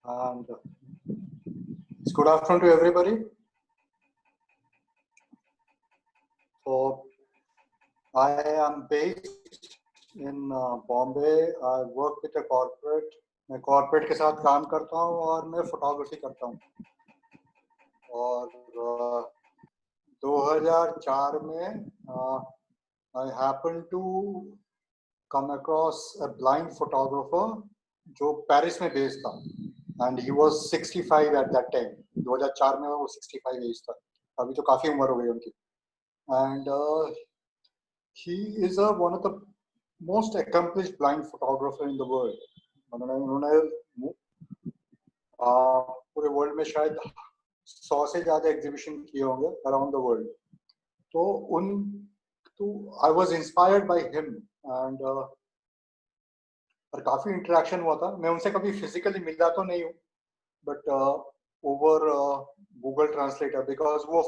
And it's good afternoon to everybody. So I am based in Bombay. I work with a corporate. मैं corporate के साथ काम करता हूँ और मैं photography करता हूँ. और 2004 में I happened to come across a blind photographer जो पेरिस में based था. And he was 65 at that time. 2004 में वो 65 एज था. अभी तो काफी उम्र हो गई उनकी. And he is one of the most accomplished blind photographer in the world. उन्होंने पूरे वर्ल्ड में शायद 100 से ज्यादा एग्जीबिशन किए होंगे अराउंड द वर्ल्ड. तो I was inspired by him and और काफी इंटरेक्शन हुआ था. मैं उनसे कभी फिजिकली मिला तो नहीं हूँ, but over Google translator, because वो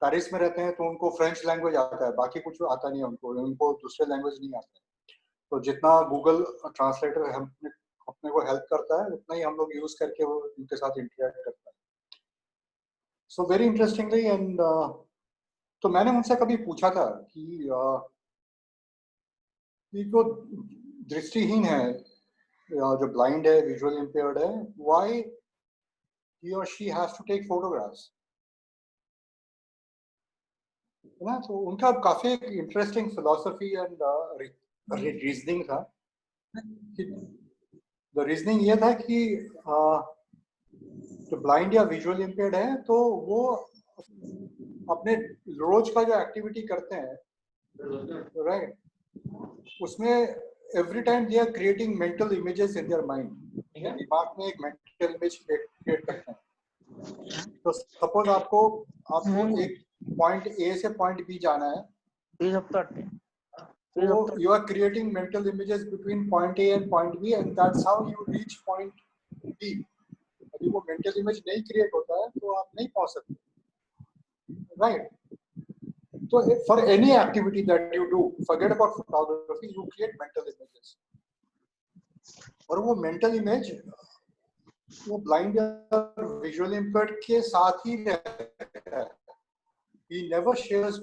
पेरिस में रहते हैं तो उनको फ्रेंच लैंग्वेज आता है, बाकी कुछ आता नहीं है उनको दूसरे लैंग्वेज नहीं आते हैं. तो जितना गूगल ट्रांसलेटर अपने को हेल्प करता है उतना ही हम लोग यूज करके वो उनके साथ इंटरेक्ट करता है. सो वेरी इंटरेस्टिंगली एंड तो मैंने उनसे कभी पूछा था कि जो दृष्टिहीन है, जो ब्लाइंड है, विजुअल इम्पेयर्ड है, why he or she has to take photographs. ना तो उनका काफी इंटरेस्टिंग फिलॉसफी एंड रीजनिंग था. द रीजनिंग ये था कि जो ब्लाइंड या विजुअल इम्पेयर्ड है तो वो अपने रोज का जो एक्टिविटी करते हैं, राइट, उसमें every time they are creating mental images in their mind. दिमाग में एक मेंटल इमेज क्रिएट करते हैं. तो सपोज आपको एक पॉइंट ए से पॉइंट बी जाना है, तो you are creating mental images between point A and point B and that's how you reach point B. यदि वो मेंटल इमेज नहीं क्रिएट होता है तो आप नहीं पहुंच सकते, राइट. तो for any activity that you do, forget about photography, you create mental images. और वो मेंटल इमेज वो ब्लाइंड या विजुअल इम्पेयर्ड के साथ ही रहता है. He never shares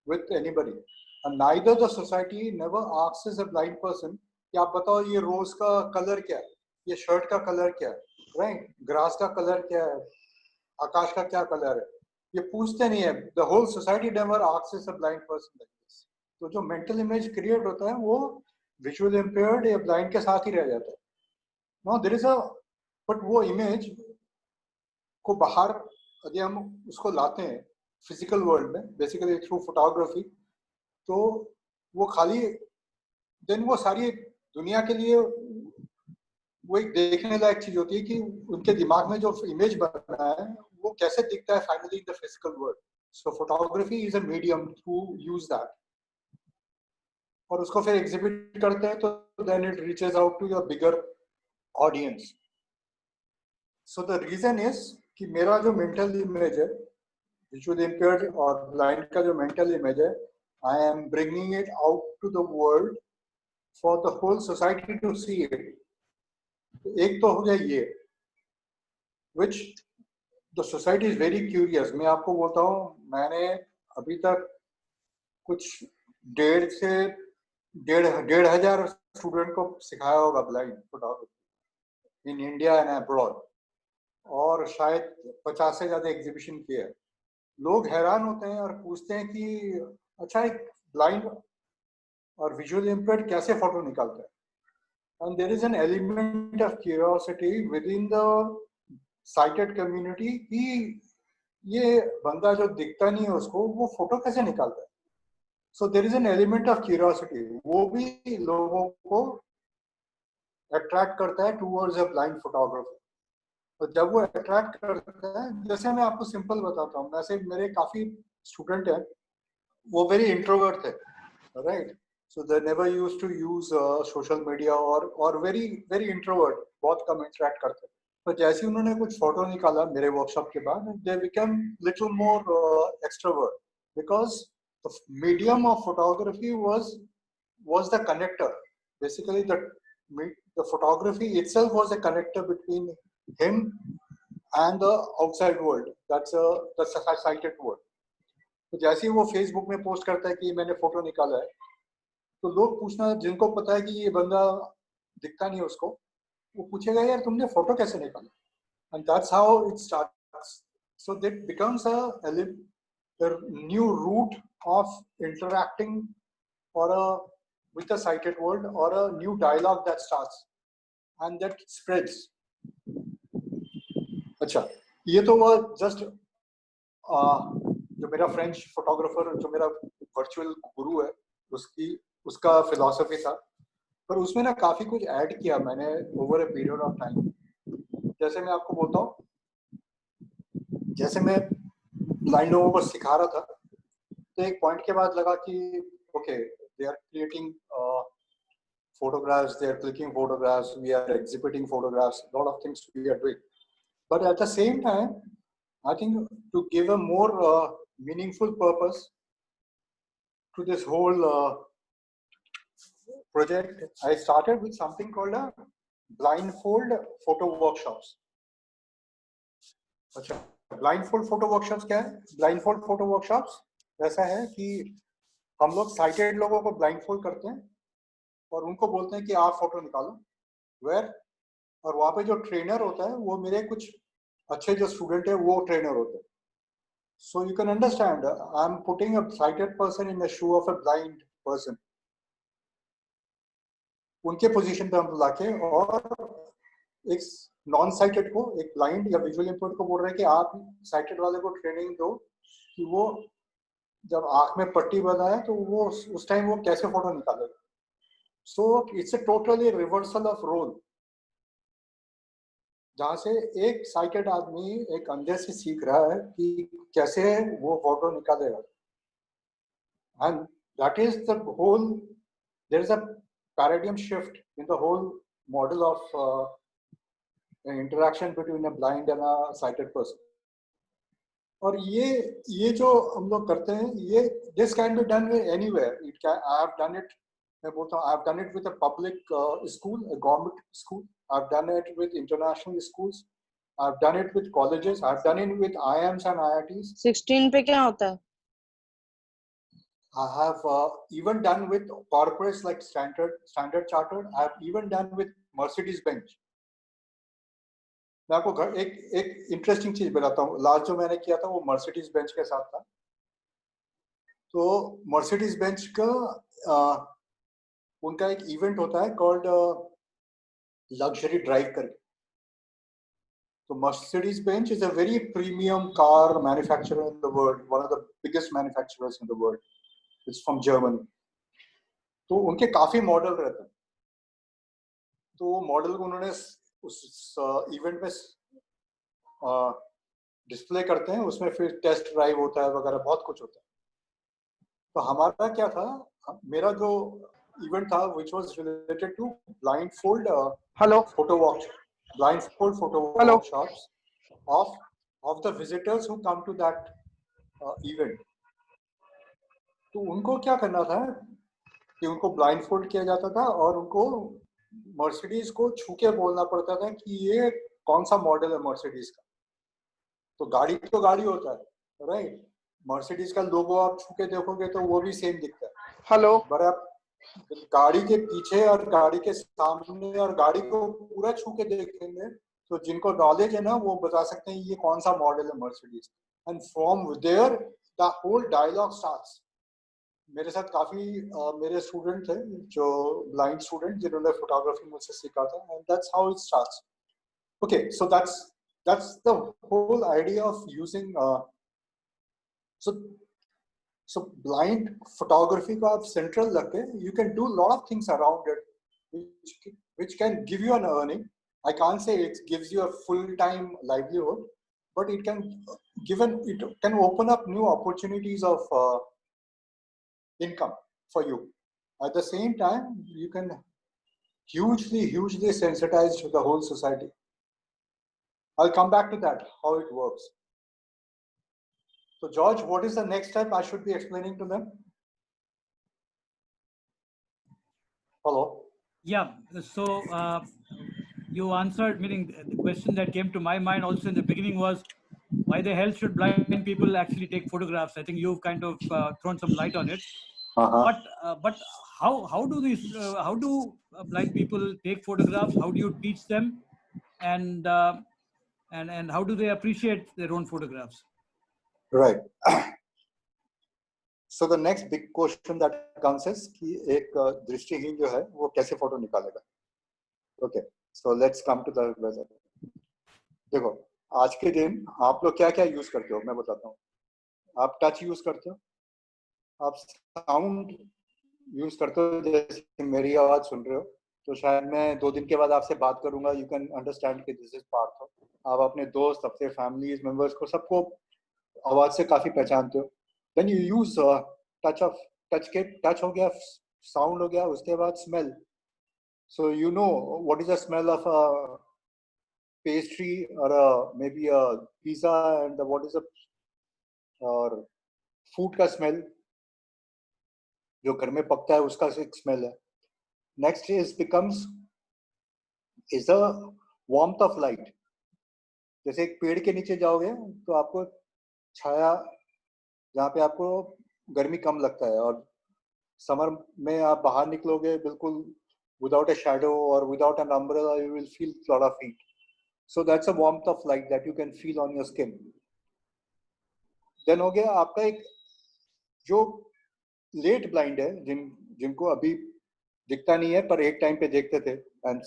with anybody, and neither the society never asks a blind person कि आप बताओ ये रोज का कलर क्या है, ये शर्ट का कलर क्या है, राइट, ग्रास का कलर क्या है, आकाश का क्या कलर है, ये पूछते नहीं है. The whole society never asks a blind person like this. तो जो मेंटल इमेज क्रिएट होता है वो विजुअल इम्पेयर्ड या ब्लाइंड के साथ ही रह जाता है. Now there is a but वो इमेज को बाहर यदि हम उसको लाते हैं फिजिकल वर्ल्ड में, बेसिकली थ्रू फोटोग्राफी, तो वो खाली देन वो सारी दुनिया के लिए वो एक देखने लायक चीज होती है कि उनके दिमाग में जो इमेज बन रहा है वो कैसे दिखता है finally in the physical world. So photography is a medium to use that, और उसको फिर एग्जिबिट करते हैं तो then it reaches out to a bigger audience. So the reason is कि मेरा जो मेंटल इमेज है, विजुअल इम्पेयर्ड और ब्लाइंड का जो मेंटल इमेज है, I am bringing it out to the world for the whole society to see it. एक तो हो गया ये, which the society is very curious. मैं आपको बोलता हूँ, मैंने अभी तक कुछ 1,500 स्टूडेंट को सिखाया होगा blind photography in India and abroad, और शायद 50 से ज्यादा एग्जीबिशन किए हैं. लोग हैरान होते हैं और पूछते हैं कि अच्छा, एक ब्लाइंड और विजुअल इम्पेयर्ड कैसे फोटो निकालता है. And there is an element of curiosity within the sighted community कि ये बंदा जो दिखता नहीं है उसको वो फोटो कैसे निकालता है. So there is an element of curiosity, वो भी लोगों को अट्रैक्ट करता है टूवर्ड्स अ ब्लाइंड फोटोग्राफर. तो जब वो अट्रैक्ट करता है, जैसे मैं आपको सिंपल बताता हूँ, वैसे मेरे काफी स्टूडेंट हैं, वो वेरी इंट्रोवर्ट थे, right. So they never used to use social media और वेरी वेरी इंट्रोवर्ट, बहुत कम इंटरेक्ट करते. तो जैसे उन्होंने कुछ फोटो निकाला मेरे वर्कशॉप के बाद, they become little more extrovert because the medium of photography was the connector. Basically the photography itself was a connector between him and the outside world. That's a sighted world. तो जैसे ही वो Facebook में post करता है कि मैंने photo निकाला है, तो लोग पूछना, जिनको पता है कि ये बंदा दिखता नहीं है उसको, वो पूछेगा यार तुमने फोटो कैसे निकाला, and that's how it starts. So that becomes a new route of interacting or with the sighted world, or a new dialogue that starts and that spreads. अच्छा, ये तो वो जस्ट जो मेरा फ्रेंच फोटोग्राफर, जो मेरा वर्चुअल गुरु है, उसका फिलॉसफी था, पर उसमें ना काफी कुछ ऐड किया मैंने over a period of time. जैसे मैं आपको बोलता हूँ, जैसे मैं ब्लाइंड लोगों को सिखा रहा था, तो एक पॉइंट के बाद लगा कि okay, they are creating photographs, they are clicking photographs, we are exhibiting photographs, a lot of things we are doing. But at the same time, I think to give a more meaningful purpose to this whole project, I started with something called a blindfold photo workshops. अच्छा, blindfold photo workshops क्या है? Blindfold photo workshops ऐसा है कि हम लोग sighted लोगों को blindfold करते हैं और उनको बोलते हैं कि आप फोटो निकालो, वेयर, और वहाँ पे जो ट्रेनर होता है वो मेरे कुछ अच्छे जो स्टूडेंट है वो ट्रेनर होते हैं. So you can understand, I am putting a sighted person in the shoe of a blind person. उनके पोजीशन पे हम लाके और एक नॉन साइटेड को, एक ब्लाइंड या विजुअली इम्पेयर्ड को बोल रहे हैं कि आप साइटेड वाले को ट्रेनिंग दो कि वो जब आंख में पट्टी बनाए तो वो उस टाइम वो कैसे फोटो निकालेगा. So it's a totally reversal of role, जहाँ से एक साइटेड आदमी एक अंधे से सीख रहा है कि कैसे वो फोटो निकालेगा. And that is the whole, there is a paradigm shift in the whole model of interaction between a blind and a sighted person. और ये जो हम लोग करते हैं, ये this can be done anywhere. It can, I have done it. मैं बोलता हूँ, I've done it with a public school, a government school. I've done it with international schools. I've done it with colleges. I've done it with IIMs and IITs. 16 पे क्या होता है? I have even done with corporates like Standard Chartered. I have even done with Mercedes-Benz. मैं आपको एक interesting चीज बताता हूँ. लास्ट जो मैंने किया था वो मर्सिडीज बेंच के साथ था. तो मर्सिडीज बेंच का उनका एक इवेंट होता है कॉल्ड लग्जरी ड्राइव करके. तो Mercedes Benz is a very premium car manufacturer in the world, one of the biggest manufacturers in the world. It's from Germany. तो उनके काफी मॉडल रहते हैं. तो वो मॉडल को उन्होंने उस इवेंट में डिस्प्ले करते हैं. उसमें फिर टेस्ट ड्राइव होता है वगैरह, बहुत कुछ होता है. तो हमारा क्या था, मेरा जो इवेंट था which was related to blindfold photo workshop, blindfold photo workshops of the visitors who come to that event. तो उनको क्या करना था कि उनको ब्लाइंडफोल्ड किया जाता था और उनको मर्सिडीज को छू के बोलना पड़ता था कि ये कौन सा मॉडल है मर्सिडीज का. तो गाड़ी तो गाड़ी होता है, राइट. मर्सिडीज का लोगो आप छू के देखोगे तो वो भी सेम दिखता है. हेलो. पर आप गाड़ी के पीछे और गाड़ी के सामने और गाड़ी को पूरा छू के देखेंगे तो जिनको नॉलेज है ना वो बता सकते हैं ये कौन सा मॉडल है Mercedes. And from there the whole dialogue starts. मेरे साथ काफी मेरे स्टूडेंट थे जो ब्लाइंड स्टूडेंट जिन्होंने फोटोग्राफी मुझसे सीखा था. And that's how it starts. Okay, so that's the whole idea of using so blind photography को आप central रख के you can do a lot of things around it which can give you an earning. I can't say it gives you a full-time livelihood, but it can open up new opportunities of income for you. At the same time, you can hugely sensitize the whole society. I'll come back to that, how it works. So George, what is the next step I should be explaining to them? Hello? Yeah. So you answered, meaning the question that came to my mind also in the beginning was, why the hell should blind people actually take photographs? I think you've kind of thrown some light on it. Uh-huh. But how do blind people take photographs? How do you teach them? And and how do they appreciate their own photographs? Right. So the next big question that comes is कि एक दृष्टिहीन जो है वो कैसे photo निकालेगा. Okay. So let's come to the देखो आज के दिन आप लोग क्या क्या यूज करते हो मैं बताता हूँ. आप टच यूज करते हो, आप साउंड यूज करते हो, जैसे मेरी आवाज सुन रहे हो तो शायद मैं 2 दिन के बाद आपसे बात करूंगा, यू कैन अंडरस्टैंड कि दिस इज पार्थ ऑफ. आप अपने दोस्त, अपने फैमिली मेंबर्स को सबको आवाज से काफी पहचानते हो. Then you use touch of touch हो गया, साउंड हो गया, उसके बाद smell. So you know what is the smell of a pastry और may be a pizza and what is a और फूड का स्मेल जो घर में पकता है उसका एक स्मेल है. Next is becomes is the warmth of light. जैसे एक पेड़ के नीचे जाओगे तो आपको छाया, जहाँ पे आपको गर्मी कम लगता है, और समर में आप बाहर निकलोगे बिल्कुल विदाउट अ शैडो और without an umbrella, you will feel lot of heat. So that's a warmth of light that you can feel on your skin. Then हो गया आपका एक जो लेट ब्लाइंड है, जिनको अभी दिखता नहीं है पर एक टाइम पे देखते थे, एंड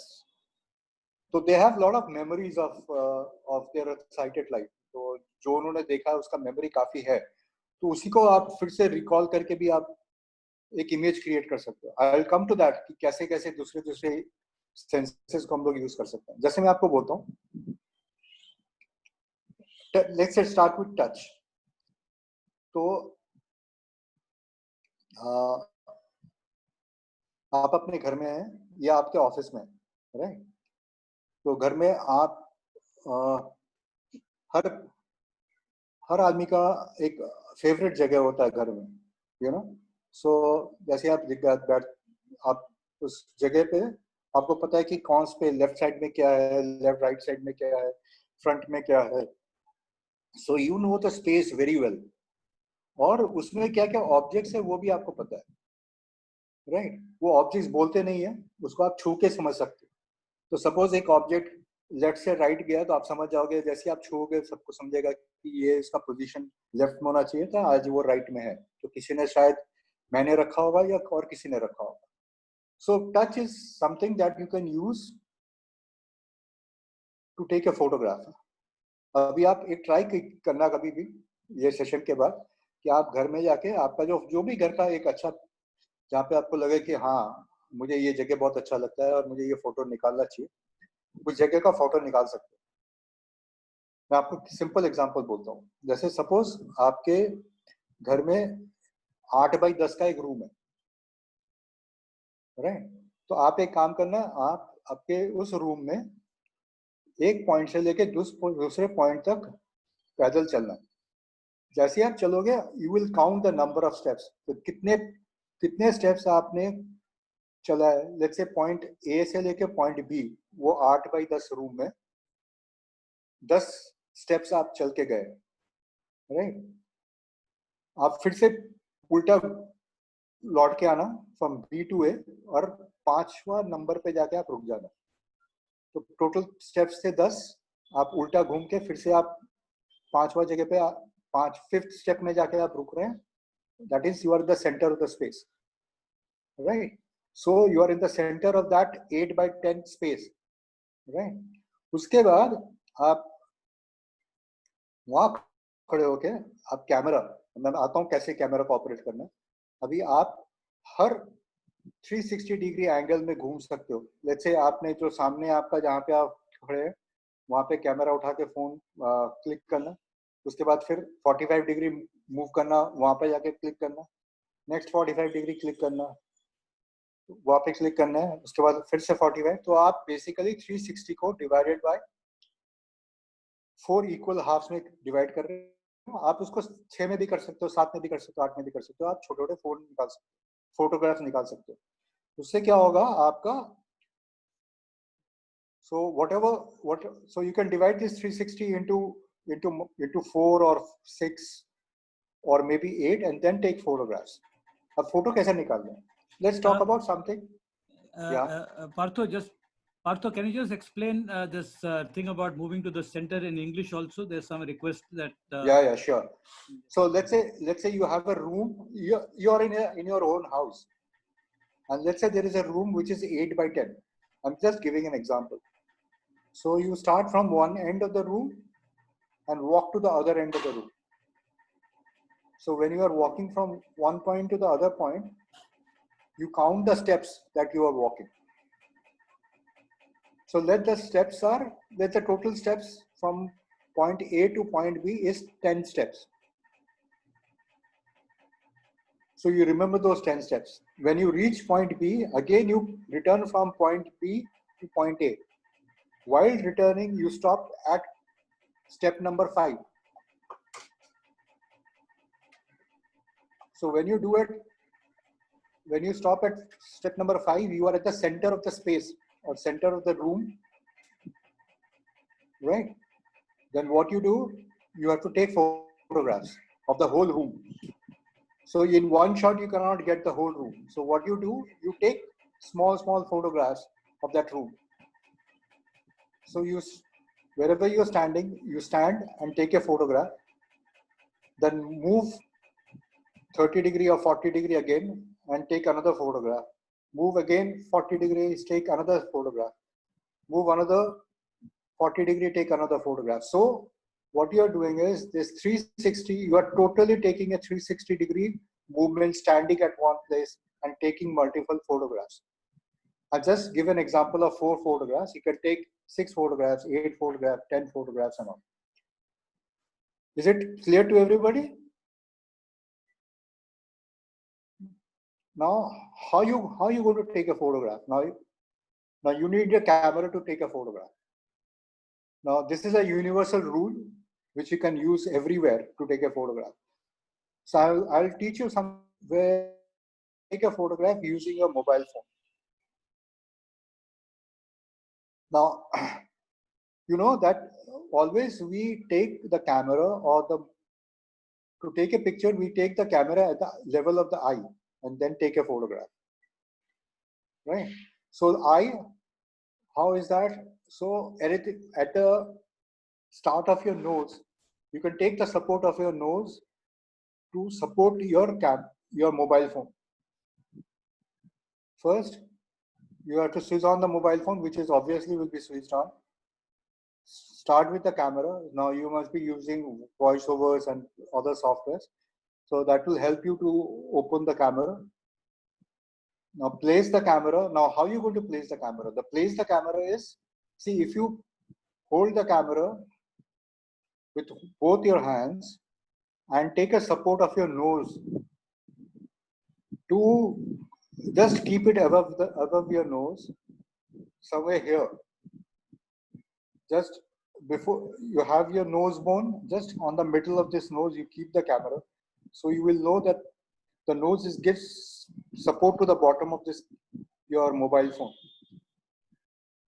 तो they have lot of memories of their sighted life. तो जो उन्होंने देखा है उसका मेमोरी काफी है, तो उसी को आप फिर से रिकॉल करके भी आप एक इमेज क्रिएट कर सकते हो. I will come to that कि कैसे कैसे दूसरे दूसरे सेंसेस को हम लोग यूज कर सकते हैं. जैसे मैं आपको बोलता हूँ, लेट्स स्टार्ट विद टच. तो आप अपने घर में हैं या आपके ऑफिस में, राइट? तो घर में आप हर हर आदमी का एक फेवरेट जगह होता है घर में, यू नो. सो जैसे आप उस जगह पे आपको पता है कि कौन पे लेफ्ट साइड में क्या है, लेफ्ट राइट साइड में क्या है, फ्रंट में क्या है. सो you know the space very well. और उसमें क्या क्या ऑब्जेक्ट्स है वो भी आपको पता है, राइट? वो ऑब्जेक्ट्स बोलते नहीं है, उसको आप छू के समझ सकते हो. तो सपोज एक ऑब्जेक्ट लेफ्ट से राइट गया तो आप समझ जाओगे, जैसे आप छूओगे सबको समझेगा कि ये इसका पोजीशन लेफ्ट में होना चाहिए था, आज वो राइट में है. तो किसी ने शायद मैंने रखा होगा या और किसी ने रखा होगा. So touch is something that you can use to take a photograph. अभी आप एक ट्राई करना कभी भी ये सेशन के बाद कि आप घर में जाके आपका जो भी घर का एक अच्छा, जहाँ पे आपको लगे कि हाँ मुझे ये जगह बहुत अच्छा लगता है और मुझे ये फोटो निकालना चाहिए, उस जगह का फोटो निकाल सकते हैं. मैं आपको सिंपल एग्जांपल बोलता हूँ. जैसे सपोज आपके घर में 8x10 का एक रूम है, राइट? तो आप एक काम करना, आप आपके उस रूम में एक पॉइंट से लेके दूसरे पॉइंट तक पैदल चलना. जैसे आप चलोगे you will count the number of steps. तो कितने कितने स्टेप्स आपने चला है. लेट्स से पॉइंट ए से लेके पॉइंट बी, वो 8x10 रूम में 10 स्टेप्स आप चल के गए, राइट? आप फिर से उल्टा लौट के आना फ्रॉम बी टू ए, और 5वां नंबर पे जाके आप रुक जाना. तो टोटल स्टेप्स थे 10. आप उल्टा घूम के फिर से आप 5वां जगह पे 5th स्टेप में जाके आप रुक रहे हैं. That is you are the centre of the space, right? So you are in the centre of that 8x10 space, right? उसके बाद आप वहां खड़े होके आप कैमरा, मैं आता हूँ कैसे कैमरा को ऑपरेट करना है. अभी आप हर 360 डिग्री एंगल में घूम सकते हो. लेट्स से आपने जो सामने आपका जहाँ पे आप खड़े हैं वहां पे कैमरा उठा के फोन क्लिक करना. उसके बाद फिर 45 डिग्री मूव करना, वहां पे जाके क्लिक करना. नेक्स्ट 45 डिग्री क्लिक करना, वहां पे क्लिक करना है. उसके बाद फिर से 45. तो आप बेसिकली 360 को डिवाइडेड बाय 4 इक्वल हाफ्स में डिवाइड कर रहे हो. आप उसको 6 में भी कर सकते हो, 7 में भी कर सकते हो, 8 में भी कर सकते हो. आप छोटे छोटे फोटोग्राफ्स निकाल सकते हो. उससे क्या होगा, आपका So so you can divide this 360 into 4 or 6 or maybe 8 and then take photographs. A photo कैसे निकालना है? Let's talk about something. Partho, can you just explain this thing about moving to the center in English also? There's some request that. Yeah, sure. So let's say you have a room. You're in your own house, and let's say there is a room which is 8 by 10. I'm just giving an example. So you start from one end of the room and walk to the other end of the room. So when you are walking from one point to the other point, you count the steps that you are walking. So let the total steps from point A to point B is 10 steps. So you remember those 10 steps. When you reach point B, again you return from point B to point A. While returning, you stop at step number 5. So when you stop at step number 5, you are at the center of the space or center of the room, right? Then what you do, you have to take photographs of the whole room. So in one shot, you cannot get the whole room. So what you do, you take small photographs of that room. So wherever you're standing, you stand and take a photograph, then move 30 degree or 40 degree again and take another photograph. Move again 40 degrees, take another photograph. Move another 40 degree, take another photograph. So what you are doing is this 360, you are totally taking a 360 degree movement, standing at one place and taking multiple photographs. I'll just give an example of 4 photographs. You can take 6 photographs, 8 photographs, 10 photographs and all. Is it clear to everybody? Now, how you going to take a photograph? Now you need a camera to take a photograph. Now this is a universal rule which you can use everywhere to take a photograph. So I'll teach you some way to take a photograph using your mobile phone. Now, you know that always we take the camera to take a picture, we take the camera at the level of the eye and then take a photograph, right? So how is that? So at the start of your nose, you can take the support of your nose to support your mobile phone. First, you have to switch on the mobile phone, which is obviously will be switched on. Start with the camera. Now you must be using voiceovers and other softwares. So that will help you to open the camera. Now place the camera. Now how are you going to place the camera? The place the camera is, see, if you hold the camera with both your hands and take a support of your nose to just keep it above your nose, somewhere here. Just before you have your nose bone, just on the middle of this nose, you keep the camera. So you will know that the nose gives support to the bottom of your mobile phone.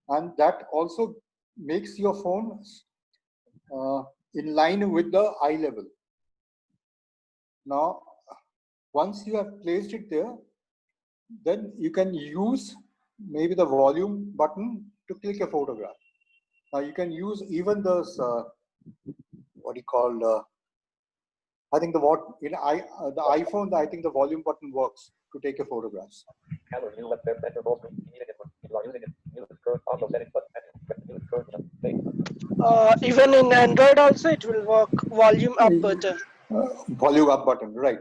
And that also makes your phone in line with the eye level. Now, once you have placed it there, then you can use maybe the volume button to click a photograph. Now you can use even those what do you call? I think the iPhone. I think the volume button works to take a photographs. Even in Android also it will work. Volume up button. Volume up button, right?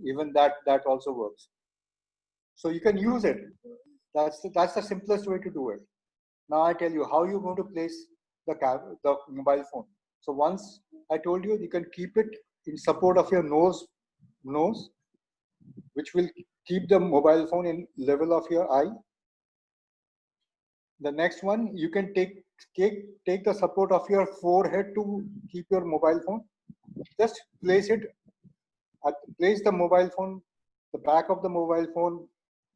Even that also works. So you can use it. That's the simplest way to do it. Now I tell you how you're going to place the mobile phone. So once I told you, you can keep it in support of your nose, which will keep the mobile phone in level of your eye. The next one, you can take the support of your forehead to keep your mobile phone. Just place the mobile phone, the back of the mobile phone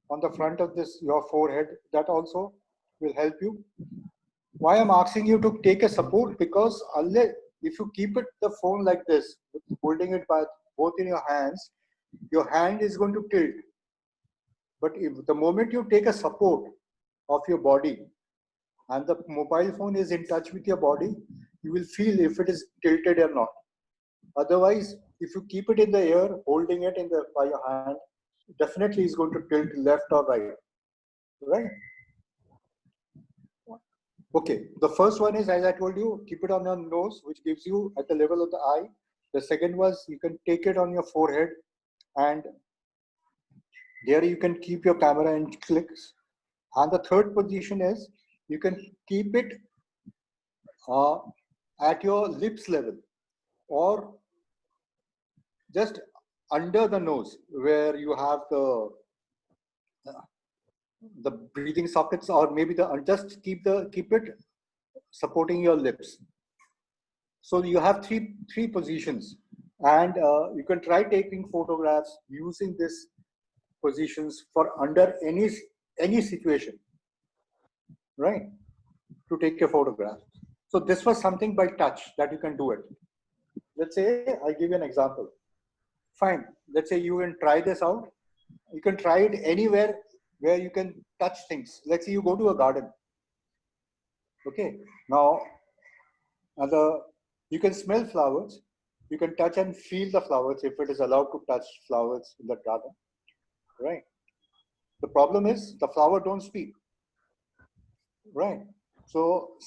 on the front of your forehead. That also will help you. Why I'm asking you to take a support? Because unless if you keep it the phone like this, holding it by both in your hand is going to tilt. But if the moment you take a support of your body and the mobile phone is in touch with your body, you will feel if it is tilted or not. Otherwise, if you keep it in the air, holding it in the by your hand, definitely is going to tilt left or right. Right? Okay. The first one is, as I told you, keep it on your nose, which gives you at the level of the eye. The second was you can take it on your forehead, and there you can keep your camera in clicks. And the third position is you can keep it uh, at your lips level or just under the nose where you have the breathing sockets, or maybe the just keep it supporting your lips. So you have three positions, and you can try taking photographs using these positions for under any situation, right? To take a photograph. So this was something by touch that you can do it. Let's say I give you an example. Fine. Let's say you can try this out. You can try it anywhere where you can touch things. Let's say you go to a garden. Okay. Now, you can smell flowers. You can touch and feel the flowers if it is allowed to touch flowers in the garden. Right. The problem is the flower don't speak. Right. So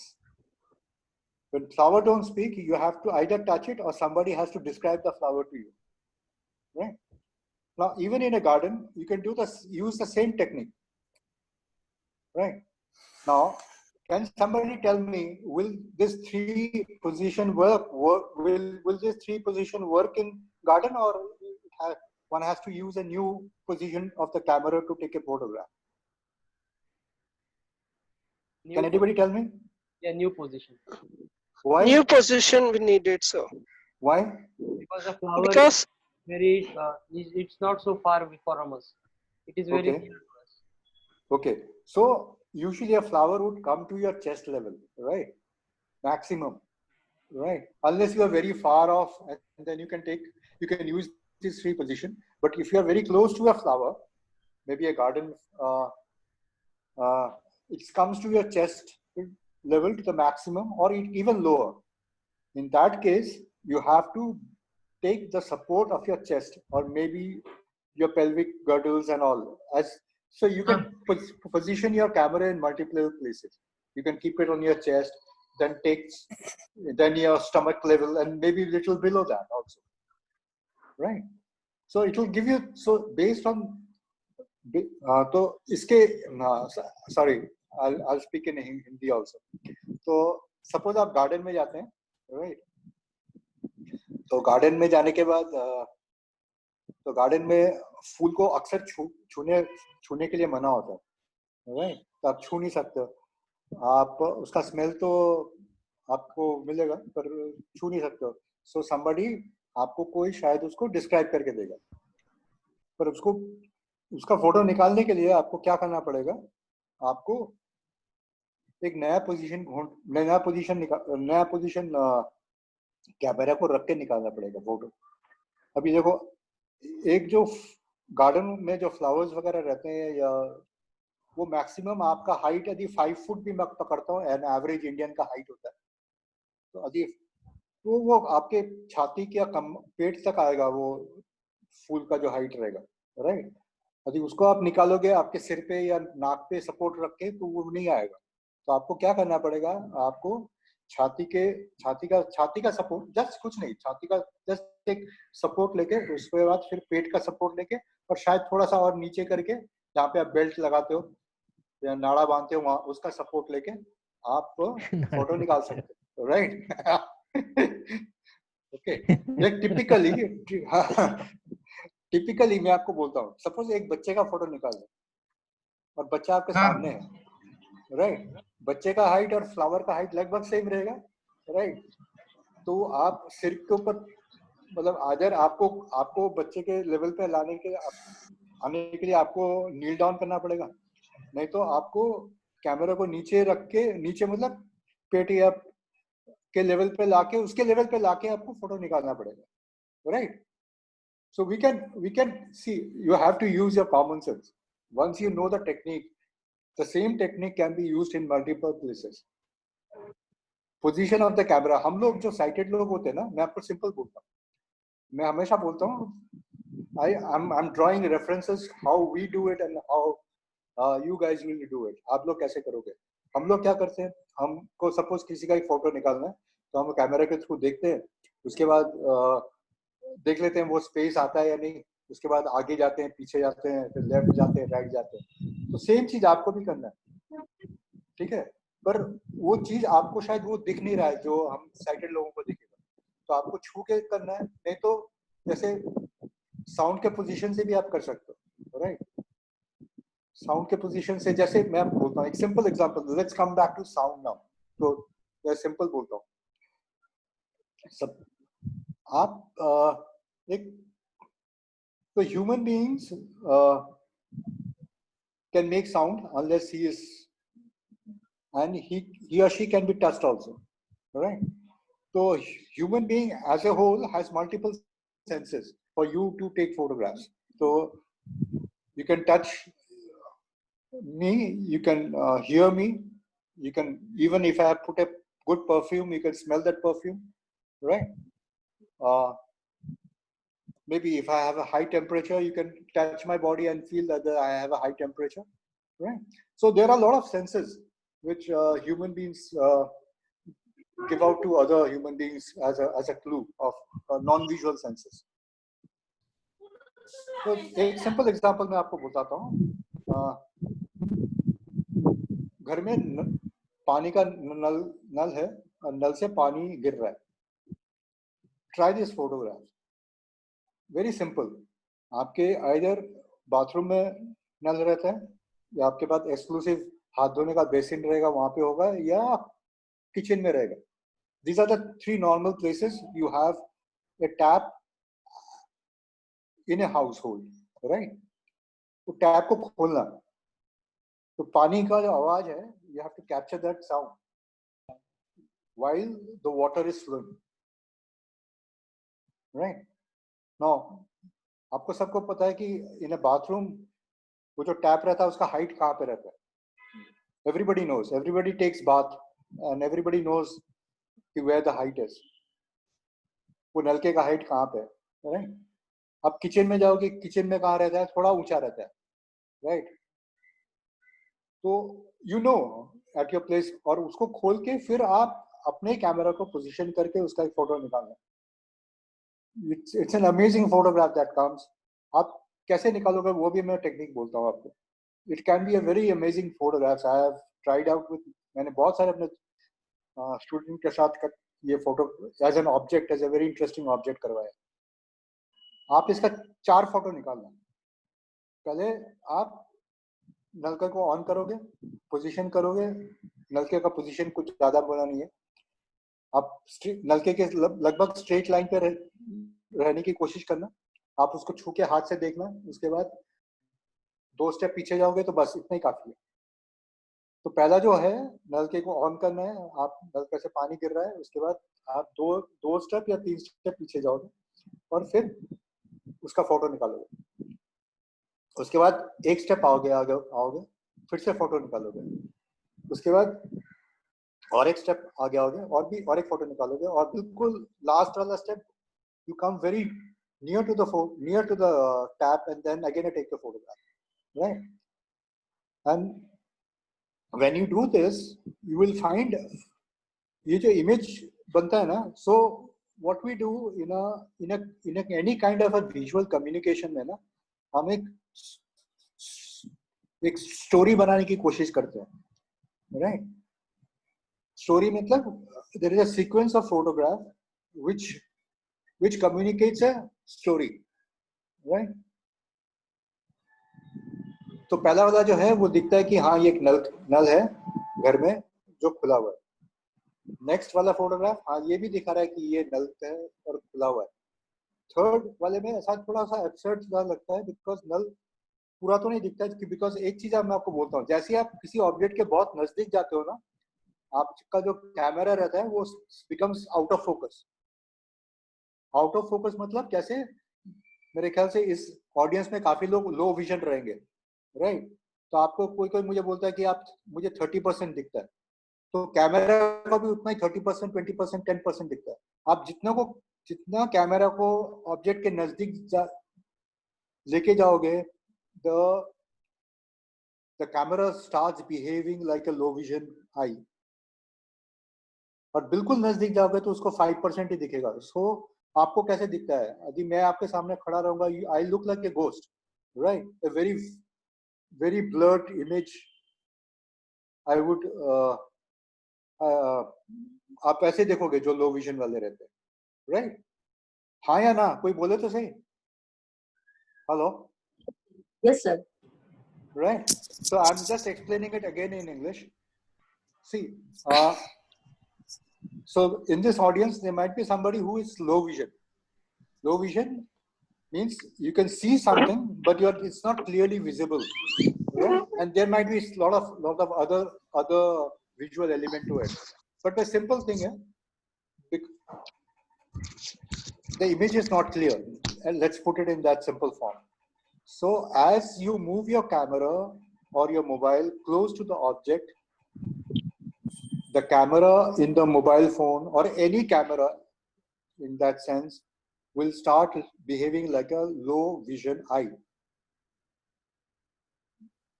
when flower don't speak, you have to either touch it or somebody has to describe the flower to you. Right. Now, even in a garden, you can use the same technique. Right. Now, can somebody tell me, will this three position will this three position work in garden, or one has to use a new position of the camera to take a photograph? Can anybody tell me? Yeah, new position. Why? New position we needed, so. Why? Because the flower Because is very, it's not so far from us. It is very Okay. near to us. Okay. So usually a flower would come to your chest level, right? Maximum, right? Unless you are very far off, and then you can use this three position. But if you are very close to a flower, maybe a garden, it comes to your chest level to the maximum, or even lower. In that case, you have to take the support of your chest, or maybe your pelvic girdles and all. So you can position your camera in multiple places. You can keep it on your chest, then your stomach level, and maybe a little below that also. Right? So it will give you, so based on तो इसके sorry, I'll speak in Hindi also. तो suppose आप garden में जाते हैं, right? तो garden में जाने के बाद तो गार्डन में फूल को अक्सर छूने के लिए मना होता है, राइट? तो आप छू नहीं सकते, आप उसका स्मेल तो आपको मिलेगा पर छू नहीं सकते हो. सो समबडी आपको कोई शायद उसको डिस्क्राइब करके देगा, पर उसका फोटो निकालने के लिए आपको क्या करना पड़ेगा? आपको एक नया पोजीशन कैमरा को रख के निकालना पड़ेगा फोटो. अभी देखो, एक जो गार्डन में जो फ्लावर्स वगैरह रहते हैं, या वो मैक्सिमम आपका हाइट यदि 5 फुट भी मैं पकड़ता हूँ, एन एवरेज इंडियन का हाइट होता है, तो यदि तो वो आपके छाती के पेट तक आएगा वो फूल का जो हाइट रहेगा, राइट? यदि उसको आप निकालोगे आपके सिर पे या नाक पे सपोर्ट रख के, तो वो नहीं आएगा. तो आपको क्या करना पड़ेगा? आपको छाती का सपोर्ट, जस्ट कुछ नहीं, छाती का जस्ट एक सपोर्ट लेके, उसके बाद फिर पेट का सपोर्ट लेके, और शायद थोड़ा सा और नीचे करके, जहाँ पे आप बेल्ट लगाते हो या नाड़ा बांधते हो, वहां उसका सपोर्ट लेके आप फोटो निकाल सकते हो, राइट? ओके. टिपिकली मैं आपको बोलता हूँ, सपोज एक बच्चे का फोटो निकाल दो और बच्चा आपके सामने है, राइट? बच्चे का हाइट और फ्लावर का हाइट लगभग सेम रहेगा, राइट? तो आप सिर के ऊपर, मतलब अगर आपको बच्चे के लेवल पे आने के लिए आपको नील डाउन करना पड़ेगा, नहीं तो आपको कैमरा को नीचे रख के, नीचे मतलब पेटी आप के लेवल पे लाके उसके लेवल पे लाके आपको फोटो निकालना पड़ेगा, right? So we can see, you have to use your common sense. Once you know the technique, the same technique can be used in multiple places. Position of the camera, हम लोग जो sighted लोग होते हैं ना, मैं आपको simple बोलता हूँ, मैं हमेशा बोलता हूँ, I'm drawing references how we do it and how you guys will do it. आप लोग कैसे करोगे? हम लोग क्या करते हैं, हमको सपोज किसी का एक फोटो निकालना है, तो हम कैमरा के थ्रू देखते हैं, उसके बाद देख लेते हैं वो स्पेस आता है या नहीं, उसके बाद आगे जाते हैं, पीछे जाते हैं, फिर लेफ्ट जाते हैं, राइट जाते हैं। तो सेम चीज आपको भी करना है, ठीक है? पर वो चीज आपको शायद वो दिख नहीं रहा है जो हम साइटेड लोगों को दिखेगा, तो आपको छू के करना है, नहीं तो जैसे साउंड के पोजीशन से भी आप कर सकते हो, राइट? साउंड के पोजीशन से, जैसे मैं बोलता हूँ एक simple example, let's come back to sound now. तो मैं सिंपल बोलता हूँ, सब आप एक तो human beings can make sound unless he is, and he or she can be touched also, right? So human being as a whole has multiple senses for you to take photographs. So you can touch me, you can hear me, you can, even if I have put a good perfume, you can smell that perfume, right? Maybe if I have a high temperature, you can touch my body and feel that I have a high temperature, right? So there are a lot of senses which human beings give out to other human beings as a clue of non-visual senses. So एक simple example मैं आपको बताता हूँ। घर में पानी का नल है और नल से पानी गिर रहा है। Try this photograph. Very simple, आपके आइदर बाथरूम में नल रहता है, या आपके पास एक्सक्लूसिव हाथ धोने का बेसिन रहेगा, वहां पे होगा, या किचन में रहेगा। These are the three normal places you have a tap in a household, right? तो टैप को खोलना, तो पानी का जो आवाज है, you have to capture that sound while the water is flowing, right? Now, आपको सबको पता है कि इन अ बाथरूम वो जो टैप रहता है उसका हाइट कहाँ पे रहता है? Everybody knows, everybody takes bath and everybody knows where the height is. वो नलके का हाइट कहाँ पे है, राइट? आप किचन में जाओगे, किचन में कहाँ रहता है? थोड़ा ऊंचा रहता है, राइट? तो you know at your place, और उसको खोल के फिर आप अपने कैमरा को पोजीशन करके उसका एक फोटो निकालना। It's an amazing photograph that comes. आप कैसे निकालोगे वो भी मैं टेक्निक बोलता हूँ आपको। It can be a very amazing photographs. I have tried out with, मैंने बहुत सारे अपने स्टूडेंट के साथ ये photo as an object, as a very interesting object करवाया। आप इसका 4 फोटो निकालना। पहले आप नलके को ऑन करोगे, पोजीशन करोगे, नलके का पोजीशन कुछ ज्यादा बोला नहीं है, आप नलके के लगभग स्ट्रेट लाइन पे रहने की कोशिश करना, आप उसको छू के हाथ से देखना, उसके बाद 2 स्टेप पीछे जाओगे तो बस इतना ही काफी है। तो पहला जो है नलके को ऑन करना है, आप नलके से पानी गिर रहा है, उसके बाद आप 2 स्टेप या 3 स्टेप पीछे जाओगे और फिर उसका फोटो निकालोगे। उसके बाद 1 स्टेप आओगे, फिर से फोटो निकालोगे, उसके बाद और 1 स्टेप आगे आओगे और एक फोटो निकालोगे, और बिल्कुल लास्ट वाला step you come very near to the tap and then again I take the photograph, right? And when you do this you will find ये जो image बनता है ना, so what we do in any kind of a visual communication में ना, हम एक story बनाने की कोशिश करते हैं, right? Story मतलब there is a sequence of photograph which communicates a story, right? तो पहला वाला जो है वो दिखता है कि हाँ ये एक नल है घर में जो खुला हुआ है। नेक्स्ट वाला फोटोग्राफ, हाँ ये भी दिखा रहा है कि ये नल है और खुला हुआ है। थर्ड वाले में ऐसा थोड़ा सा एब्सर्ड लगता है बिकॉज नल पूरा तो नहीं दिखता है, बिकॉज एक चीज मैं आपको बोलता हूँ, जैसे आप किसी ऑब्जेक्ट के बहुत नजदीक जाते हो ना, आपका जो कैमरा रहता है वो becomes out of focus. Out of focus मतलब कैसे? मेरे ख्याल से इस ऑडियंस में काफी लोग लो विजन रहेंगे, राइट? तो आपको कोई कोई मुझे बोलता है कि आप मुझे 30% दिखता है, तो कैमरा को भी उतना ही 30%, 20%, 10% दिखता है. आप जितना कैमरा को ऑब्जेक्ट के नजदीक लेके जाओगे, the camera starts behaving like a low vision eye. और बिल्कुल नजदीक जाओगे तो उसको 5% ही दिखेगा. सो आपको कैसे दिखता है? यदि मैं आपके सामने खड़ा रहूंगा, I look like a ghost, right? A very very blurred image. I would आप ऐसे देखोगे जो लो विजन वाले रहते हैं, राइट? हाँ या ना? कोई बोले तो सही. Hello? Yes, sir. Right. So I'm just explaining it again in English. See, so in this audience, there might be somebody who is low vision. Low vision means you can see something, but it's not clearly visible, right? And there might be lot of other visual element to it. But the simple thing is, the image is not clear, and let's put it in that simple form. So as you move your camera or your mobile close to the object, the camera in the mobile phone or any camera in that sense will start behaving like a low vision eye.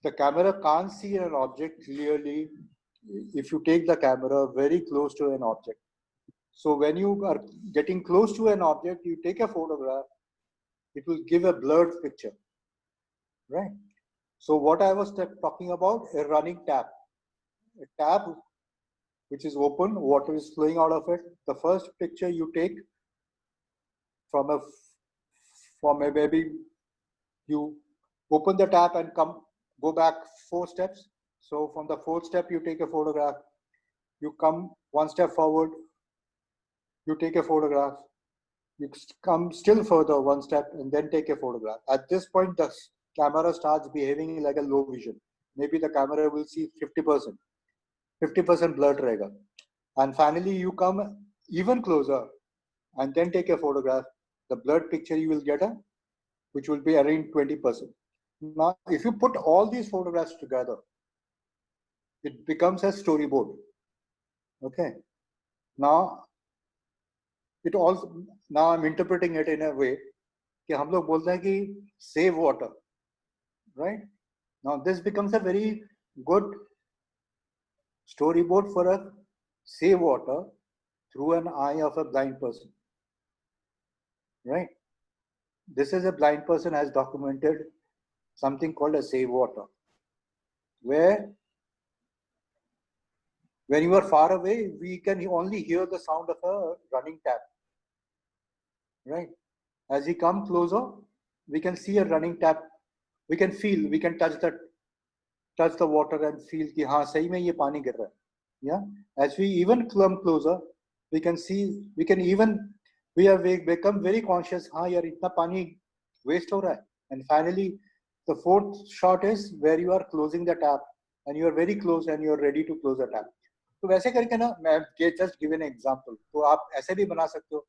The camera can't see an object clearly if you take the camera very close to an object. So when you are getting close to an object, you take a photograph, it will give a blurred picture, right? So what I was talking about, a running tap. A tap which is open, water is flowing out of it. The first picture you take from a maybe you open the tap and go back 4 steps. So from the 4th step, you take a photograph. You come 1 step forward, you take a photograph. You come still further 1 step and then take a photograph. At this point, the camera starts behaving like a low vision. Maybe the camera will see 50%. 50% blurred रहेगा. And finally, you come even closer and then take a photograph. The blurred picture you will get which will be around 20%. Now, if you put all these photographs together, it becomes a storyboard. Okay. Now I'm interpreting it in a way कि हम लोग बोलते हैं कि save water, right? Now this becomes a very good storyboard for a save water through an eye of a blind person, right? This is a blind person has documented something called a save water, where when you are far away, we can only hear the sound of a running tap, right? As we come closer, we can see a running tap. We can feel, we can touch the water and feel कि हाँ सही में ये पानी गिर रहा है. Yeah. As we even come closer, we can see, we have become very conscious. हाँ यार इतना पानी waste हो रहा है. And finally, the 4th shot is where you are closing the tap and you are very close and you are ready to close the tap. तो वैसे करके ना मैं just give an example. तो आप ऐसे भी बना सकते हो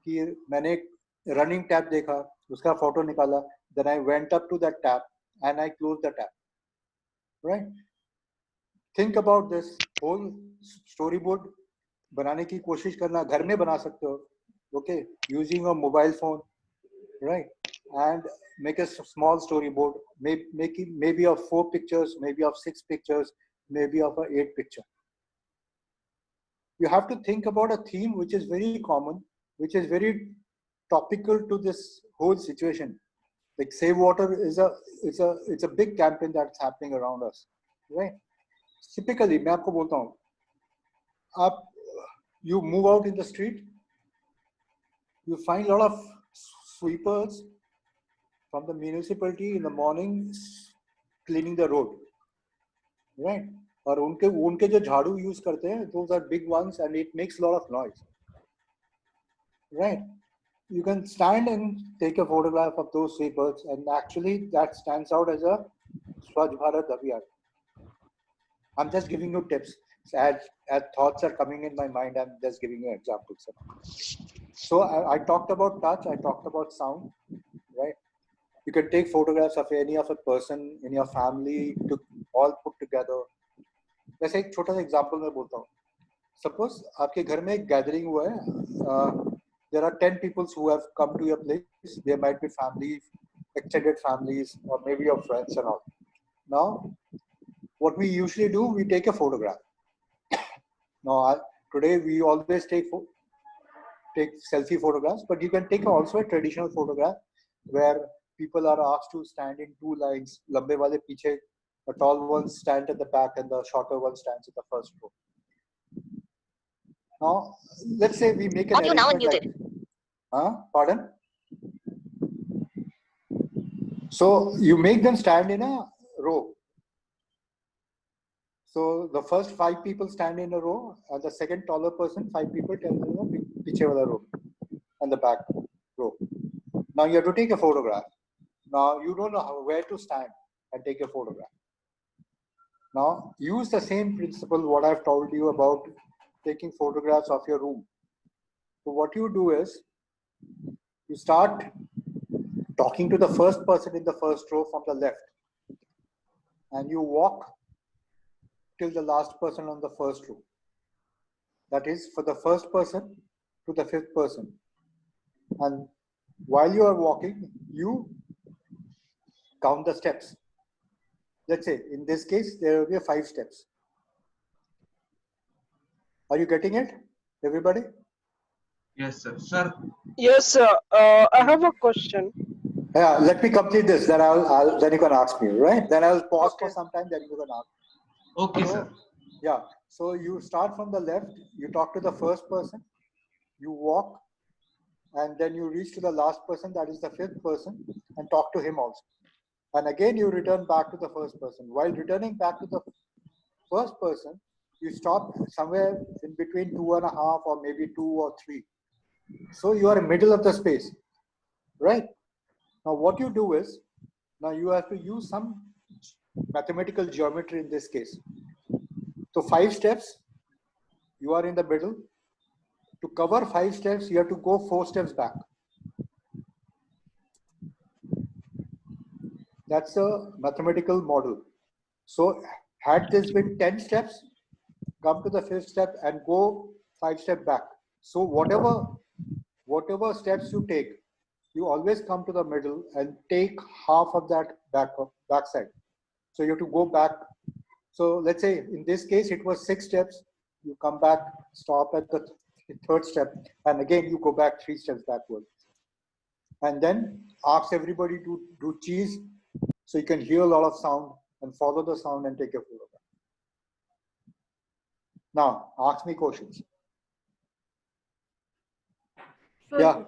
कि मैंने एक running tap देखा, उसका photo निकाला, then I went up to that tap and I closed the tap, right? Think about this whole storyboard बनाने की कोशिश करना, घर में बना सकते हो, okay, using a mobile phone, right? And make a small storyboard, maybe of 4 pictures, maybe of 6 pictures, maybe of a 8 picture. You have to think about a theme which is very common, which is very topical to this whole situation. Like Save Water it's a big campaign that's happening around us, right? Typically, मैं आपको बोलता हूँ, you move out in the street, you find a lot of sweepers from the municipality in the morning cleaning the road, right? और उनके जो झाड़ू use करते हैं, those are big ones and it makes a lot of noise, right? You can stand and take a photograph of those sweepers, and actually that stands out as a Swachh Bharat Abhiyan. I'm just giving you tips. as thoughts are coming in my mind, I'm just giving you examples. So I talked about touch, I talked about sound, right? You can take photographs of any of a person in your family to all put together. जैसे एक छोटा सा example मैं बोलता हूँ. Suppose आपके घर में एक गैदरिंग हुआ है. There are 10 people who have come to your place. There might be family, extended families, or maybe your friends and all. Now, what we usually do, we take a photograph. Now, today we always take selfie photographs, but you can take also a traditional photograph where people are asked to stand in two lines. Lambe wale piche, the tall ones stand at the back and the shorter one stands in the first row. Now, let's say we make an Audio now arrangement unmuted. Pardon? So you make them stand in a row. So the first 5 people stand in a row, and the second taller person, 5 people stand in the piche wala row and the back row. Now you have to take a photograph. Now you don't know where to stand and take a photograph. Now use the same principle what I've told you about taking photographs of your room. So what you do is you start talking to the first person in the first row from the left, and you walk till the last person on the first row. That is for the first person to the 5th person. And while you are walking, you count the steps. Let's say in this case, there will be 5 steps. Are you getting it, everybody? Yes, sir. Sir, Yes, sir. I have a question. Yeah, let me complete this. Then then you can ask me, right? Then I'll pause for Okay. some time. Then you can ask. okay, So, sir. yeah. So you start from the left. You talk to the first person. You walk, and then you reach to the last person. That is the 5th person, and talk to him also. And again, you return back to the first person. While returning back to the first person, you stop somewhere in between 2.5 or maybe 2 or 3. So you are in middle of the space, right? Now what you do is, now you have to use some mathematical geometry in this case. So 5 steps, you are in the middle. To cover 5 steps, you have to go 4 steps back. That's a mathematical model. So had this been 10 steps, come to the 5th step and go 5 steps back. So whatever steps you take, you always come to the middle and take half of that backside. So you have to go back. So let's say in this case, it was 6 steps. You come back, stop at the 3rd step, and again you go back 3 steps backward. And then ask everybody to do cheese so you can hear a lot of sound and follow the sound and take a photograph. Now, ask me questions. So Yeah.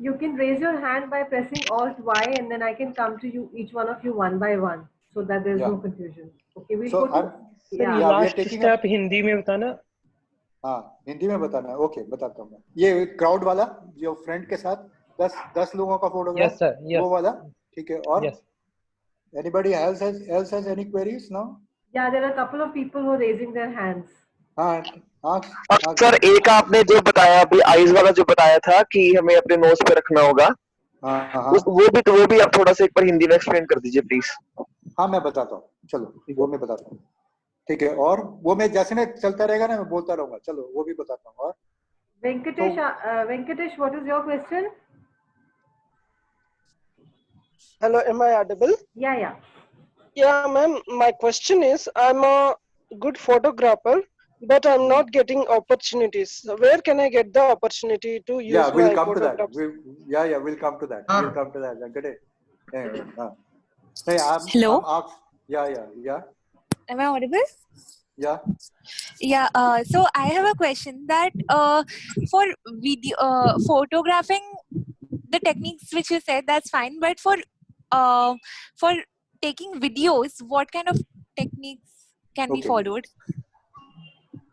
you can raise your hand by pressing Alt Y, and then I can come to you, each one of you, one by one, so that there's Yeah. no confusion. Okay, we'll So go to. Sir, Yeah. we are last taking step Hindi में बताना. हाँ, हिंदी में बताना है. Okay, बताता हूँ मैं. ये क्राउड वाला जो फ्रेंड के साथ 10 लोगों का फोटोग्राफ. Yes, sir. Yes. वो वाला, ठीक है. और Yes. anybody else has any queries now? Yeah, there are a couple of people who are raising their hands. हाँ, सर एक आपने जो बताया अभी आइज वाला जो बताया था कि हमें अपने नोट्स पे रखना होगा, वो भी आप थोड़ा सा एक बार हिंदी में एक्सप्लेन कर दीजिए प्लीज. हाँ, मैं बताता हूँ. चलो, वो मैं बताता हूँ. ठीक है. और वो मैं जैसे मैं चलता रहेगा ना, मैं बोलता रहूंगा. चलो, वो भी बताता हूँ. और Venkatesh, what is your question? Hello, am I audible? Yeah. Yeah, ma'am. My question is, I'm a good photographer, but I'm not getting opportunities. So where can I get the opportunity to use yeah, we'll my come to that. photographs? We'll come to that. We'll come to that. Venkatesh. Hey, Hello? Yeah. Am I audible? Yeah. Yeah. So I have a question that for video photographing, the techniques which you said, that's fine. But for taking videos, what kind of techniques can be Okay. followed?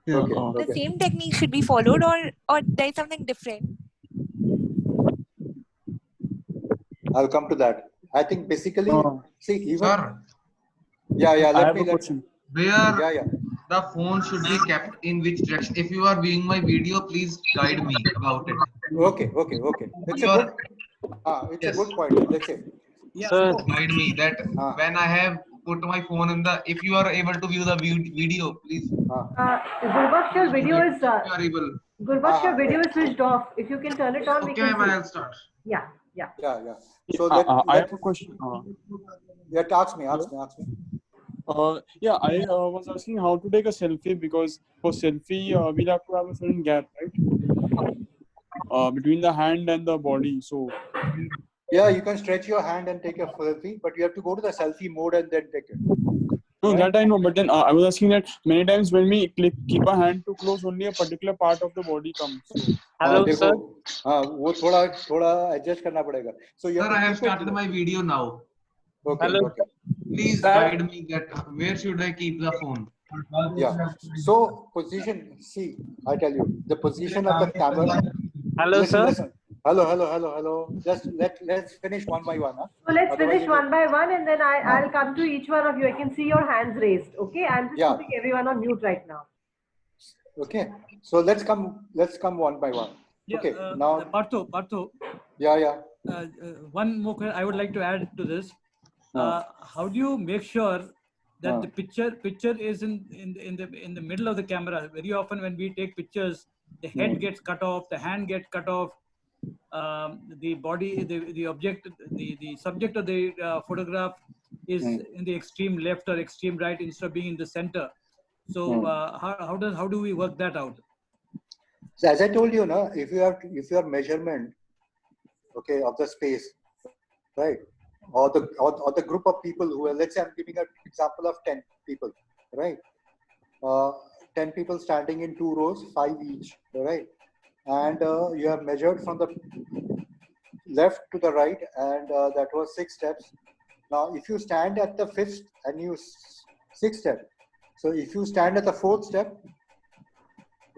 Okay. The same technique should be followed, or there is something different? I'll come to that. I think basically, see, even Sir, yeah. I have a question. where the phone should be kept in which direction? If you are viewing my video, please guide me about it. Okay. It's a You are, good, it's a yes, good point. Let's say. Yeah. Sir, So, guide me that Ah. when I have put my phone in the, if you are able to view the video, please. Gurbaksh, your video is If you are able. Gurbaksh, your video is switched off. If you can turn it on, we Okay, can ma'am, see. I'll start. Yeah. Yeah. So let I have a question. ask me. Yeah, I was asking how to take a selfie, because for selfie we'll have to have a certain gap, right? Between the hand and the body. So Yeah, you can stretch your hand and take a selfie, but you have to go to the selfie mode and then take it. no, Right. that I know, but then I was asking that many times when we keep a hand too close, only a particular part of the body comes. So, hello, देखो, sir. वो थोड़ा adjust करना पड़ेगा. So you Sir, have to I have keep it started low. my video now. Okay. Hello. Okay. Please guide me that where should I keep the phone? Yeah. So position. See, I tell you, the position of the camera. Hello, Listen. sir. Hello. Just let's finish one by one. Huh? So let's Otherwise finish one by one, and then I'll come to each one of you. I can see your hands raised. Okay, I'm just Yeah. putting everyone on mute right now. Okay. So let's come one by one. yeah, Okay. Now. Partho, Yeah. one more question I would like to add to this. How do you make sure that the picture is in the middle of the camera? Very often when we take pictures, the head gets cut off, the hand gets cut off, the body, the object, the subject of the photograph is in the extreme left or extreme right instead of being in the center. So how do we work that out? So as I told you, if you have measurement, okay, of the space, right, or the group of people who are, let's say I'm giving an example of 10 people, right, 10 people standing in 2 rows, 5 each, right, and you have measured from the left to the right, and that was 6 steps. Now, if you stand at the 5th and you 6th step, so if you stand at the 4th step,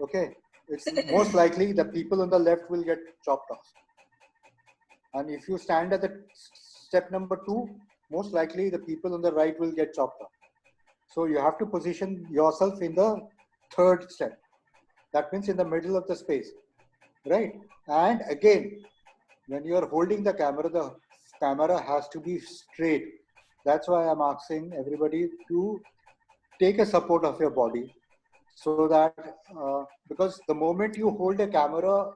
okay, it's most likely the people on the left will get chopped off. And if you stand at the step number 2, most likely the people on the right will get chopped off. So you have to position yourself in the 3rd step. That means in the middle of the space, right? And again, when you are holding the camera has to be straight. That's why I'm asking everybody to take a support of your body, so that because the moment you hold a camera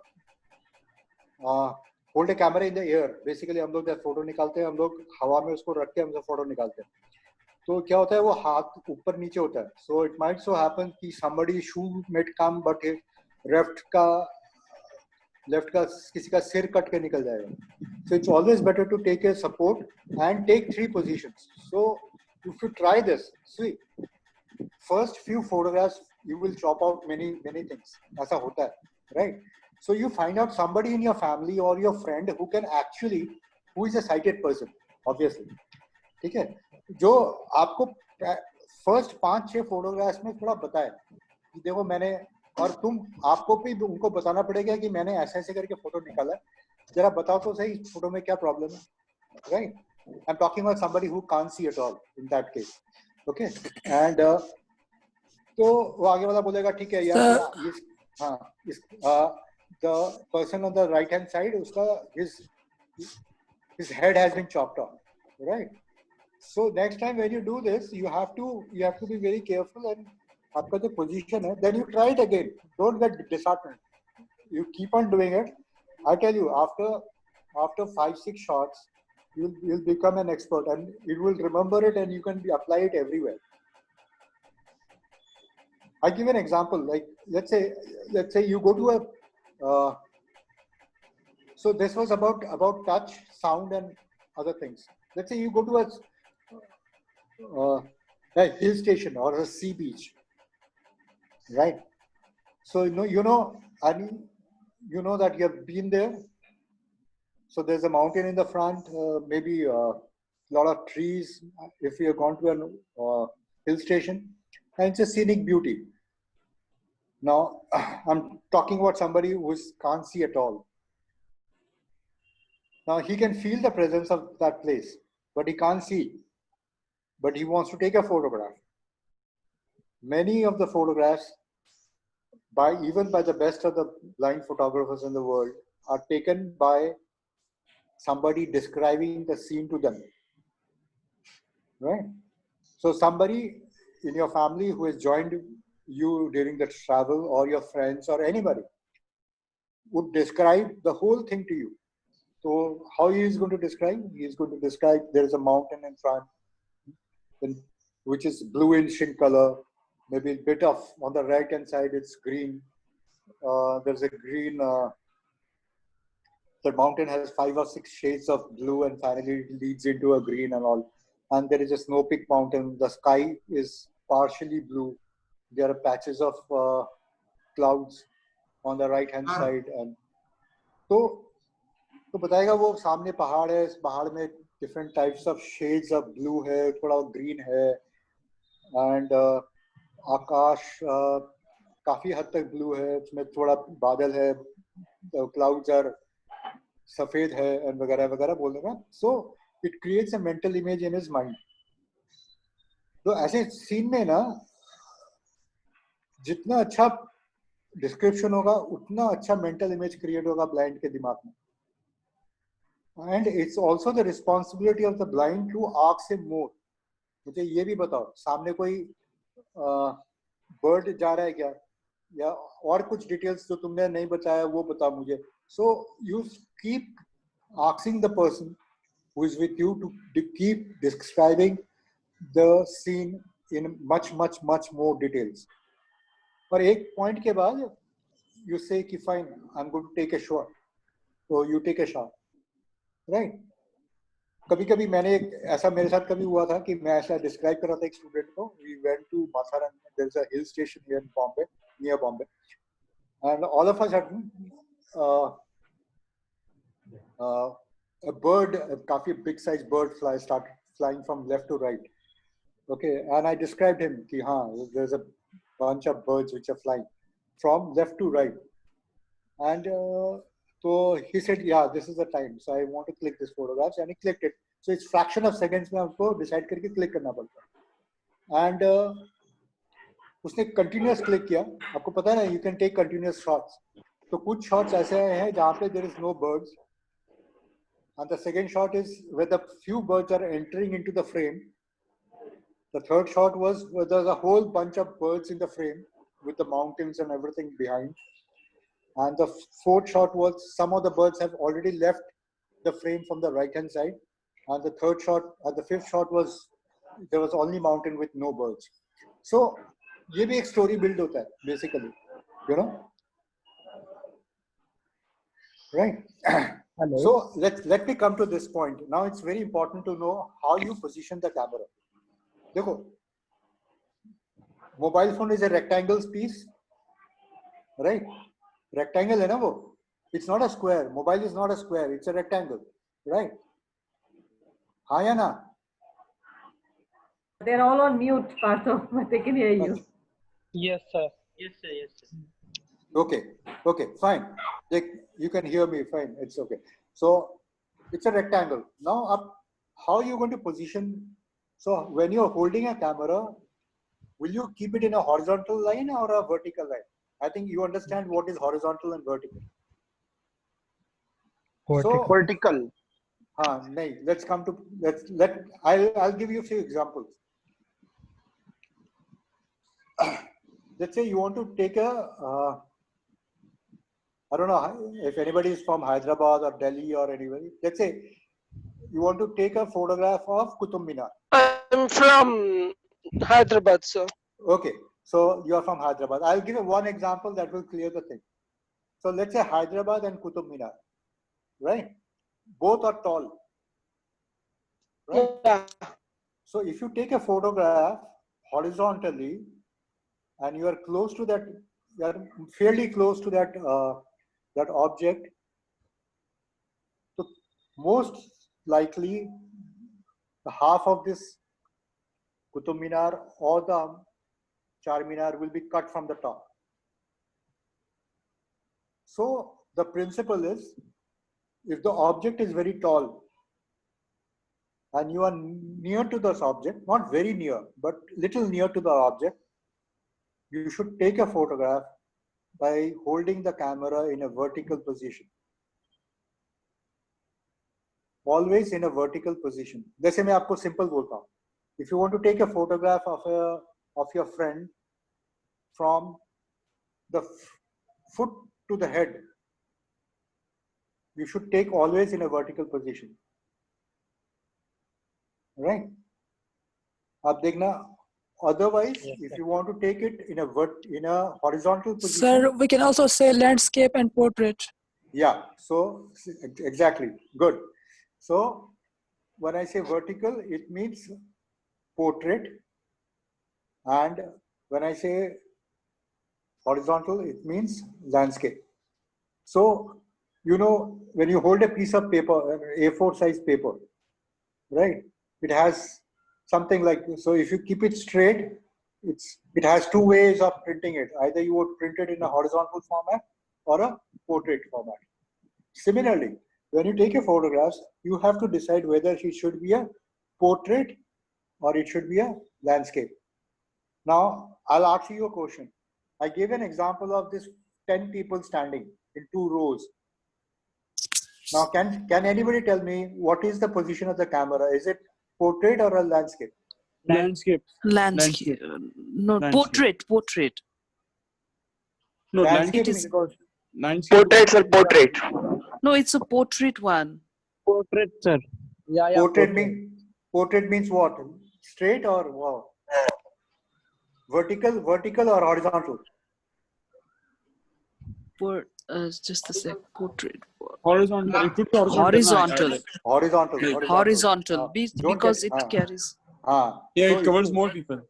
in the air, basically हम लोग जब photo निकालते हैं, हम लोग हवा में उसको रख के हम फोटो निकालते हैं, तो क्या होता है, वो हाथ ऊपर नीचे होता है. So it might so happen कि somebody shoe might come, but left का किसी का सिर कट के निकल जाएगा. So it's always better to take a support and take 3 positions. So if you try this, see, first few photographs you will chop out many things. ऐसा होता है, right? So you find out somebody in your family or your friend who is a sighted person, obviously. ठीक है, जो आपको first 5-6 photographs में थोड़ा बताए कि देखो मैंने, और आपको भी उनको बताना पड़ेगा कि मैंने ऐसे करके फोटो निकाला, जरा बताओ तो सही फोटो में क्या प्रॉब्लम है, right? I am talking about somebody who can't see at all in that case, okay? And तो वो आगे वाला बोलेगा ठीक है यार, the person on the right hand side, उसका his head has been chopped off, right? So next time when you do this, you have to be very careful, and आपका जो position है, then you try it again. Don't get disheartened. You keep on doing it. I tell you, after 5-6 shots, you'll become an expert, and it will remember it, and you can apply it everywhere. I give an example. Like let's say you go to a so this was about touch, sound, and other things. Let's say you go to a hill station or a sea beach, right? So you know that you have been there. So there's a mountain in the front, maybe a lot of trees. If you have gone to a hill station, and it's a scenic beauty. Now, I'm talking about somebody who can't see at all. Now, he can feel the presence of that place, but he can't see. But he wants to take a photograph. many of the photographs, even by the best of the blind photographers in the world, are taken by somebody describing the scene to them, right? So somebody in your family who has joined you during the travel, or your friends or anybody, would describe the whole thing to you. So how he is going to describe? He is going to describe there is a mountain in front, which is bluish in color, maybe a bit of, on the right hand side it's green. There's a green, the mountain has 5 or 6 shades of blue, and finally it leads into a green and all. And there is a snow peak mountain. The sky is partially blue. There are patches of clouds on the right hand side. And तो बताएगा वो सामने पहाड़ है, इस पहाड़ में different types of shades of blue है, थोड़ा green है, and आकाश काफी हद तक blue है, उसमें थोड़ा बादल है, clouds are सफेद है, and वगैरह वगैरह बोल देगा. So it creates a mental image in his mind. तो ऐसे सीन में ना जितना अच्छा डिस्क्रिप्शन होगा उतना अच्छा मेंटल इमेज क्रिएट होगा ब्लाइंड के दिमाग में. And it's also the responsibility of the blind to ask him more. मुझे ये भी बताओ, सामने कोई बर्ड जा रहा है क्या, या और कुछ डिटेल्स जो तुमने नहीं बताया वो बताओ मुझे. So you keep asking the person who is with you to keep describing the scene in much more details. और एक पॉइंट के बाद you say कि fine, I'm going to take a shot. So you take a shot. Right. कभी कभी मैंने ऐसा मेरे साथ कभी हुआ था कि मैं ऐसा डिस्क्राइब कर रहा था एक स्टूडेंट को. We went to Matheran, there is a hill station here in Bombay, near Bombay, and all of a sudden a bird, a काफी big size bird started flying from left to right. Okay, and I described him कि हाँ, there's a bunch of birds which are flying from left to right, and so he said, yeah, this is the time, so I want to click this photographs, and he clicked it. So it's fraction of seconds में आपको decide करके click करना पड़ता है. And उसने continuous click किया. आपको पता है ना, you can take continuous shots. तो कुछ shots ऐसे हैं जहाँ पे there is no birds, and the second shot is where the few birds are entering into the frame. The third shot was where there's a whole bunch of birds in the frame with the mountains and everything behind. And the fourth shot was some of the birds have already left the frame from the right hand side. And the third shot, the fifth shot was there was only mountain with no birds. So ये भी एक story build होता है basically, you know, right? Hello. So let me come to this point. Now it's very important to know how you position the camera. देखो, mobile phone is a rectangle piece, right? Rectangle है ना वो, it's not a square. Mobile is not a square, it's a rectangle, right? हाँ या ना? They're all on mute, Partho, but they can hear you. Yes, sir. Yes, sir. Yes, sir. Okay, fine. You can hear me, fine. It's okay. So it's a rectangle. Now, how are you going to position? So when you're holding a camera, will you keep it in a horizontal line or a vertical line? I think you understand what is horizontal and vertical. Vertical. No, let's come to I'll give you a few examples. Let's say you want to take I don't know if anybody is from Hyderabad or Delhi or anybody. Let's say you want to take a photograph of Qutub Minar. I'm from Hyderabad, sir. Okay, so you are from Hyderabad. I'll give you one example that will clear the thing. So let's say Hyderabad and Qutub Minar, right? Both are tall, right? Yeah. So if you take a photograph horizontally and you are close to that, you are fairly close to that that object, so most likely the half of this Qutub Minar or the Charminar will be cut from the top. So the principle is, if the object is very tall and you are near to this object, not very near, but little near to the object, you should take a photograph by holding the camera in a vertical position. Always in a vertical position. जैसे मैं आपको simple बोलता हूँ. If you want to take a photograph of your friend from the foot to the head, you should take always in a vertical position. Right? आप देखना. Otherwise, if you want to take it in a horizontal position. Sir, we can also say landscape and portrait. Yeah. So exactly. Good. So when I say vertical, it means portrait, and when I say horizontal, it means landscape. So, you know, when you hold a piece of paper, A4 size paper, right? It has something like, so if you keep it straight, it has two ways of printing it. Either you would print it in a horizontal format or a portrait format. Similarly, when you take a photograph, you have to decide whether it should be a portrait or it should be a landscape. Now, I'll ask you a question. I gave an example of this 10 people standing in 2 rows. Now, can anybody tell me what is the position of the camera? Is it portrait or a landscape? Landscape. Landscape. No, Landscape. portrait. No, Landscape landscape means because landscape. Portrait, sir, portrait. No, it's a portrait one. Portrait, sir. Yeah, portrait means what? Straight or what? Vertical or horizontal? Just a sec. Portrait. Horizontal. It could be horizontal. Horizontal. Because it carries. Yeah, it covers more people.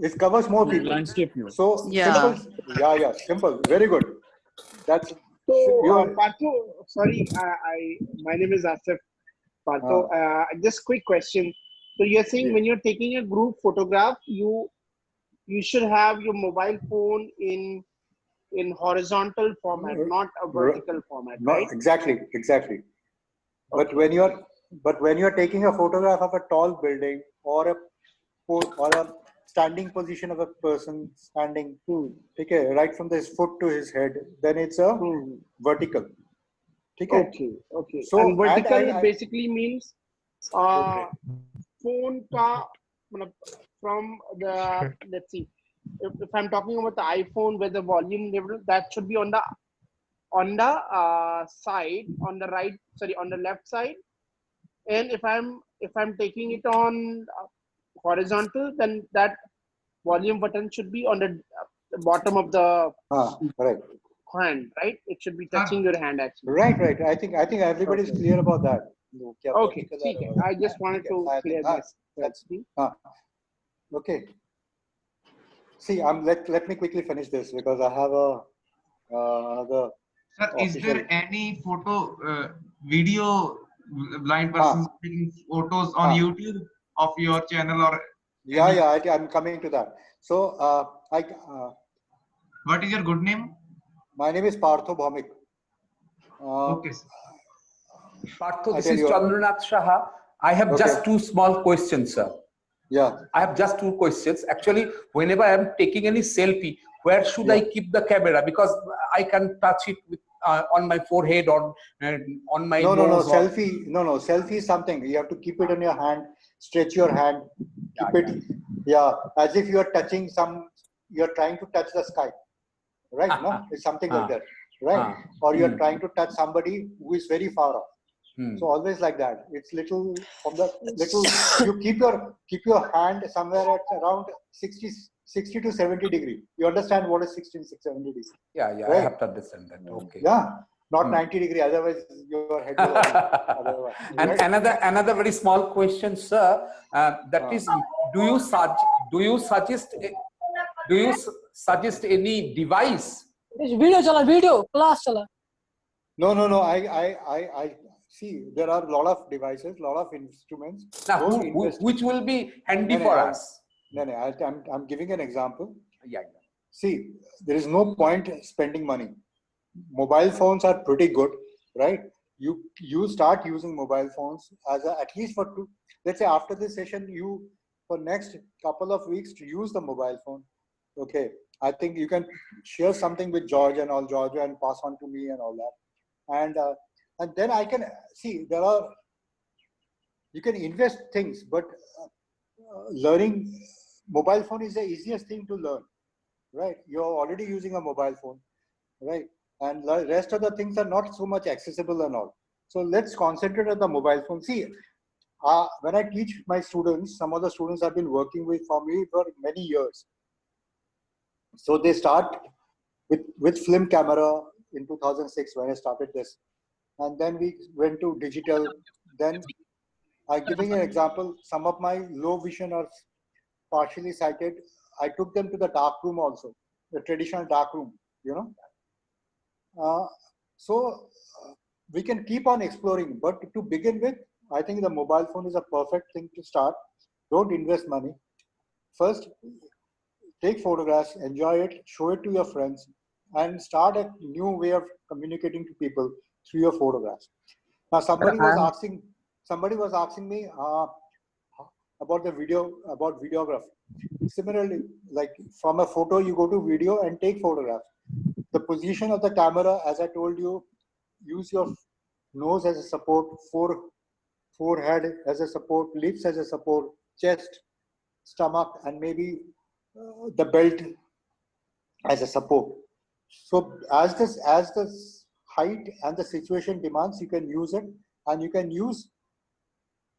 It covers more people. Landscape. So yeah. Simple. Simple. Very good. That's so. Partho, sorry, my name is Asif Partho. Just quick question. So you're saying when you're taking a group photograph, you should have your mobile phone in horizontal format, not a vertical format, right? Exactly. Okay. But when you're taking a photograph of a tall building or a standing position of a person standing, okay, right from his foot to his head, then it's a vertical. Okay. So and vertical basically means phone ka from the, let's see, if I'm talking about the iPhone where the volume level, that should be on the side, on the left side. And if I'm taking it on horizontal, then that volume button should be on the bottom of the hand, right? It should be touching your hand actually. Right. I think everybody's clear about that. Okay. I just wanted to clear this. Okay. See, let me quickly finish this because I have another. Sir, is there any video blind persons taking photos on YouTube of your channel or? Yeah, I'm coming to that. So, what is your good name? My name is Partho Bhaumik. Okay. Partho, this is Chandranath Saha. I have just 2 small questions, sir. Yeah. I have just 2 questions. Actually, whenever I am taking any selfie, where should I keep the camera? Because I can touch it with, on my forehead or on my nose. No. Selfie is something. You have to keep it on your hand. Stretch your hand. Keep it. Yeah. As if you are touching you're trying to touch the sky. Right? No? It's something like that. Right? Or you're trying to touch somebody who is very far off. So always like that. It's little from the little. You keep your hand somewhere at around 60 to 70 degree. You understand what is 60 to 70 degrees? Yeah. Right? I have to understand that. Okay. Yeah, not 90 degree. Otherwise, your head will. Otherwise, and right? another very small question, sir. That is, do you suggest any device? Video class chala. No. I see. There are a lot of devices, a lot of instruments. Now, which will be handy for us? No. I'm giving an example. Yeah. See, there is no point spending money. Mobile phones are pretty good, right? You start using mobile phones at least for 2. Let's say after this session, for next couple of weeks to use the mobile phone. Okay. I think you can share something with Georgia and pass on to me and all that. And then I can see you can invest things, but learning mobile phone is the easiest thing to learn, right? You're already using a mobile phone, right? And the rest of the things are not so much accessible and all. So let's concentrate on the mobile phone. See, when I teach my students, some of the students have been working for me for many years. So they start with film camera in 2006 when I started this. And then we went to digital. Then I'm giving an example. Some of my low vision or partially sighted, I took them to the dark room also, the traditional dark room, you know. So we can keep on exploring, but to begin with, I think the mobile phone is a perfect thing to start. Don't invest money. First, take photographs, enjoy it, show it to your friends, and start a new way of communicating to people through your photographs. Now, somebody was asking me about videography. Similarly, like from a photo, you go to video and take photographs. The position of the camera, as I told you, use your nose as a support, forehead as a support, lips as a support, chest, stomach, and maybe the belt as a support. So as the height and the situation demands, you can use it, and you can use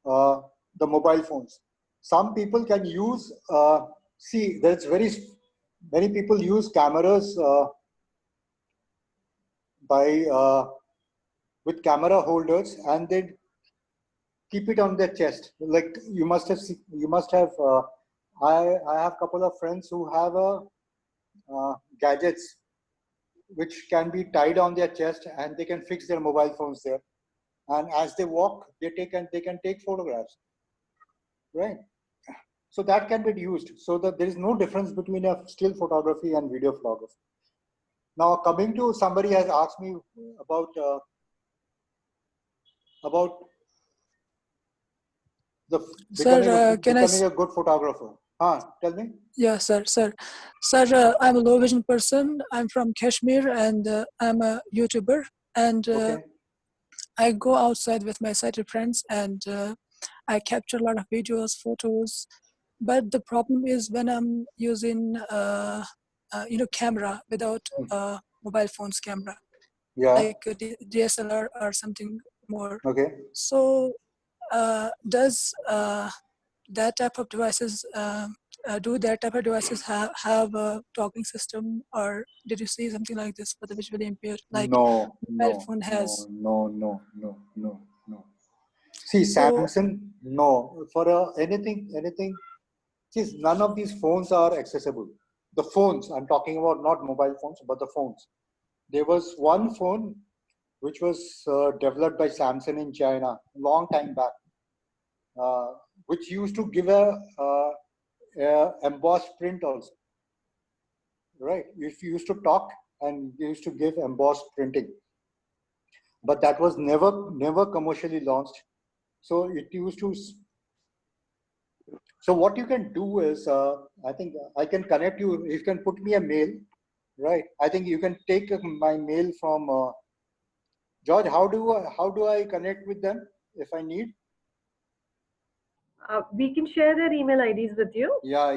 the mobile phones. Some people can use, see, there's many people use cameras with camera holders, and they keep it on their chest. Like you must have, I have a couple of friends who have gadgets which can be tied on their chest, and they can fix their mobile phones there. And as they walk, they can take photographs, right? So that can be used. So that there is no difference between a still photography and video photography. Now, coming to, somebody has asked me about becoming a good photographer. Tell me. Yeah, sir. I'm a low vision person. I'm from Kashmir, and I'm a YouTuber. And I go outside with my sighted friends, and I capture a lot of videos, photos. But the problem is when I'm using, camera without mobile phone's camera, like a DSLR or something more. Okay. So, does that type of devices do that type of devices have a talking system, or did you see something like this for the visually impaired, like mobile phone has? No. See, Samsung, no. For anything. See, none of these phones are accessible. The phones, I'm talking about not mobile phones, but the phones. There was one phone which was developed by Samsung in China a long time back, which used to give a embossed print also, right? If you used to talk and you used to give embossed printing, but that was never commercially launched. So it used to. So what you can do is, I think I can connect you. You can put me a mail, right? I think you can take my mail from George. How do I connect with them if I need? We can share their email IDs with you. Yeah.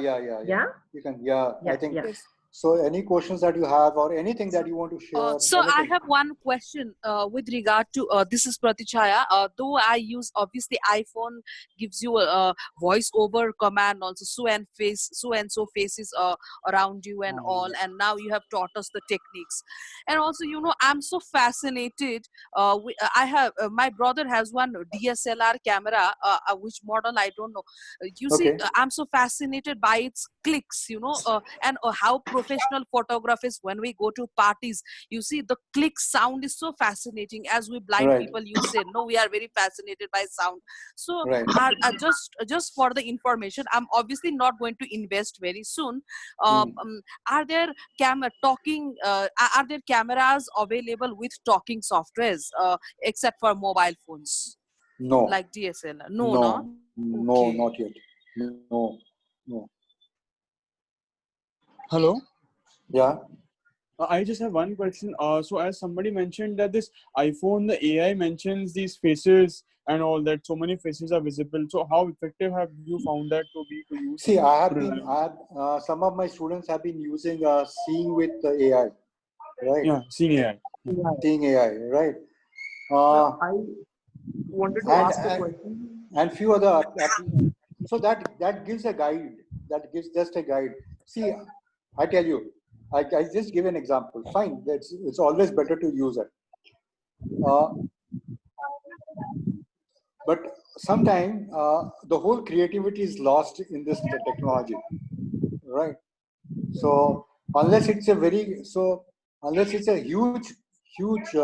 You can. Yeah, I think. Yeah. So any questions that you have or anything that you want to share? So I have one question with regard to this is Pratichaya. Though I use, obviously iPhone gives you a voice over command also, so and so faces around you and all, and now you have taught us the techniques. And also, I'm so fascinated. I have my brother has one DSLR camera, which model I don't know. See, I'm so fascinated by its clicks, and how professional photographers, when we go to parties, you see the click sound is so fascinating. As we blind people, you say no, we are very fascinated by sound. So just for the information, I'm obviously not going to invest very soon. Are there cameras available with talking softwares except for mobile phones? No, like DSLR? No, not yet. No. Hello. Yeah. I just have one question. So as somebody mentioned that this iPhone, the AI mentions these faces and all that. So many faces are visible. So how effective have you found that to be to use? See, some of my students have been using Seeing with AI, right? Yeah, Seeing AI. Seeing AI, right? I wanted to ask a question. And few other so that gives a guide. That gives just a guide. See, I tell you, I just give an example. Fine, it's always better to use it. But sometimes the whole creativity is lost in this technology, right? So unless it's a huge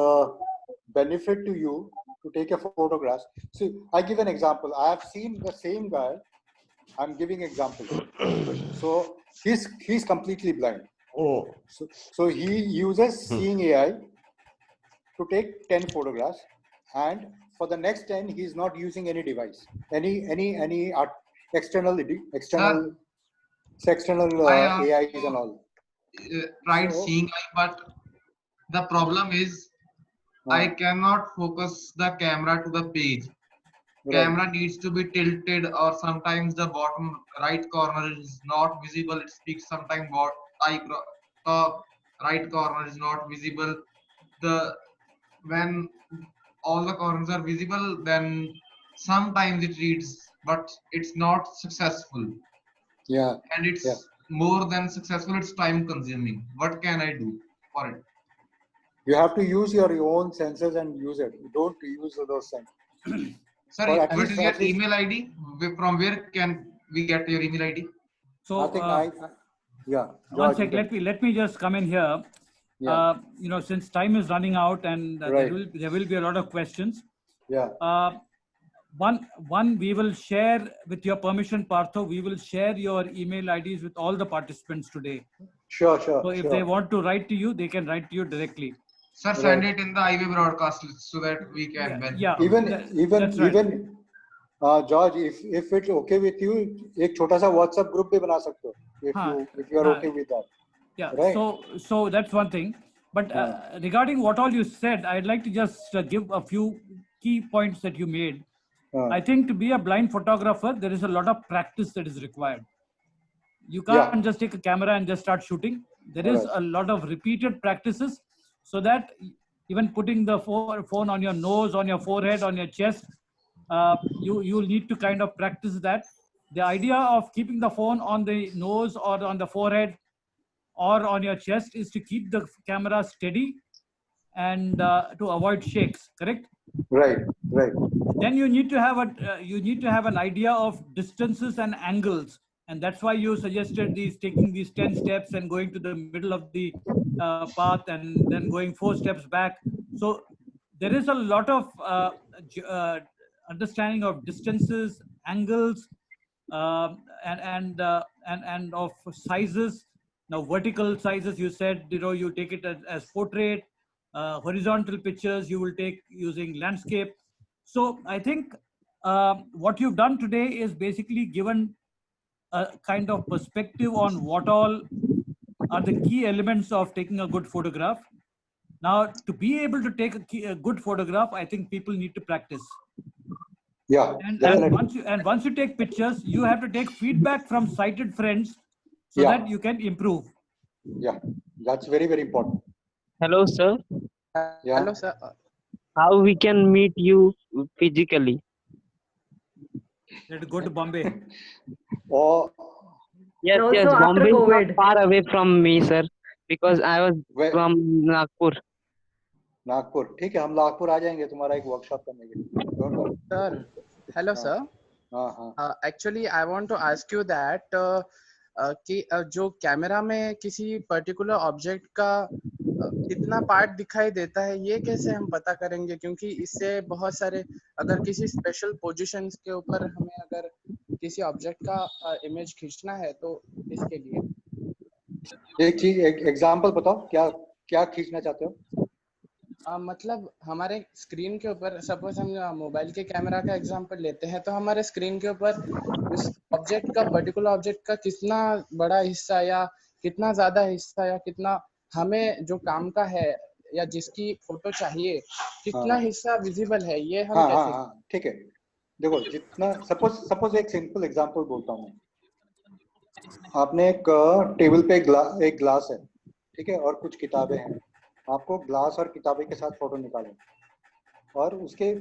benefit to you to take a photograph. See, I give an example. I have seen the same guy. I'm giving example. So he's completely blind. Oh. So he uses Seeing AI to take 10 photographs, and for the next 10 he's not using any device, any external AIs and all. Tried Seeing AI, but the problem is I cannot focus the camera to the page. Camera needs to be tilted, or sometimes the bottom right corner is not visible. It speaks sometimes top right corner is not visible. When all the corners are visible, then sometimes it reads, but it's not successful. Yeah. And it's more than successful, it's time consuming. What can I do for it? You have to use your own sensors and use it. You don't use those sensors. Sorry, what is your email ID? From where can we get your email ID? So I think yeah. One sec, let me just come in here. Yeah. Since time is running out, and there will be a lot of questions. Yeah. One we will share, with your permission, Partho, we will share your email IDs with all the participants today. Sure. So if they want to write to you, they can write to you directly. Sir, send it in the IW broadcast list so that we can. Even George, if it's okay with you, एक छोटा सा WhatsApp group भी बना सकते हो, if you are okay with that. Yeah. Right? So that's one thing. But regarding what all you said, I'd like to just give a few key points that you made. I think to be a blind photographer, there is a lot of practice that is required. You can't just take a camera and just start shooting. There is a lot of repeated practices, so that even putting the phone on your nose, on your forehead, on your chest, you'll need to kind of practice that. The idea of keeping the phone on the nose or on the forehead or on your chest is to keep the camera steady and to avoid shakes, correct? Right. Then you need to have an idea of distances and angles, and that's why you suggested taking these 10 steps and going to the middle of the path and then going 4 steps back. So there is a lot of understanding of distances, angles, and of sizes. Now, vertical sizes, you said, you take it as portrait. Horizontal pictures you will take using landscape. So I think what you've done today is basically given a kind of perspective on what all are the key elements of taking a good photograph. Now, to be able to take a good photograph, I think people need to practice. Yeah. And once you take pictures, you have to take feedback from sighted friends so that you can improve. Yeah, that's very, very important. Hello, sir. Yeah. Hello, sir. How we can meet you physically? Let's go to Bombay. Yes, And yes. also after Bombay is COVID. not far away from me, sir, because I was from Nagpur. Nagpur, ठीक है, हम नागपुर आ जाएंगे तुम्हारा एक workshop करने के लिए. Sir, hello, sir. Actually, I want to ask you that कि जो कैमरा में किसी पर्टिकुलर ऑब्जेक्ट का कितना पार्ट दिखाई देता है, ये कैसे हम पता करेंगे? क्योंकि इससे बहुत सारे, अगर किसी स्पेशल पोजीशंस के ऊपर हमें अगर किसी ऑब्जेक्ट का इमेज खींचना है, तो इसके लिए एक एग्जांपल बताओ, क्या खींचना चाहते हो? मतलब हमारे स्क्रीन के ऊपर, सपोज हम मोबाइल के कैमरा का एग्जांपल लेते हैं, तो हमारे स्क्रीन के ऊपर उस ऑब्जेक्ट का, पर्टिकुलर ऑब्जेक्ट का कितना बड़ा हिस्सा या कितना ज्यादा हिस्सा या कितना हमें जो काम का है या जिसकी फोटो चाहिए कितना हिस्सा विजिबल है, ये हम हाँ हाँ कैसे? हाँ ठीक है। देखो जितना सपोज एक सिंपल एग्जांपल बोलता हूँ मैं। आपने एक टेबल पे एक ग्लास है, ठीक है, और कुछ किताबें हैं। आपको ग्लास और किताबें के साथ फोटो निकालें और उसके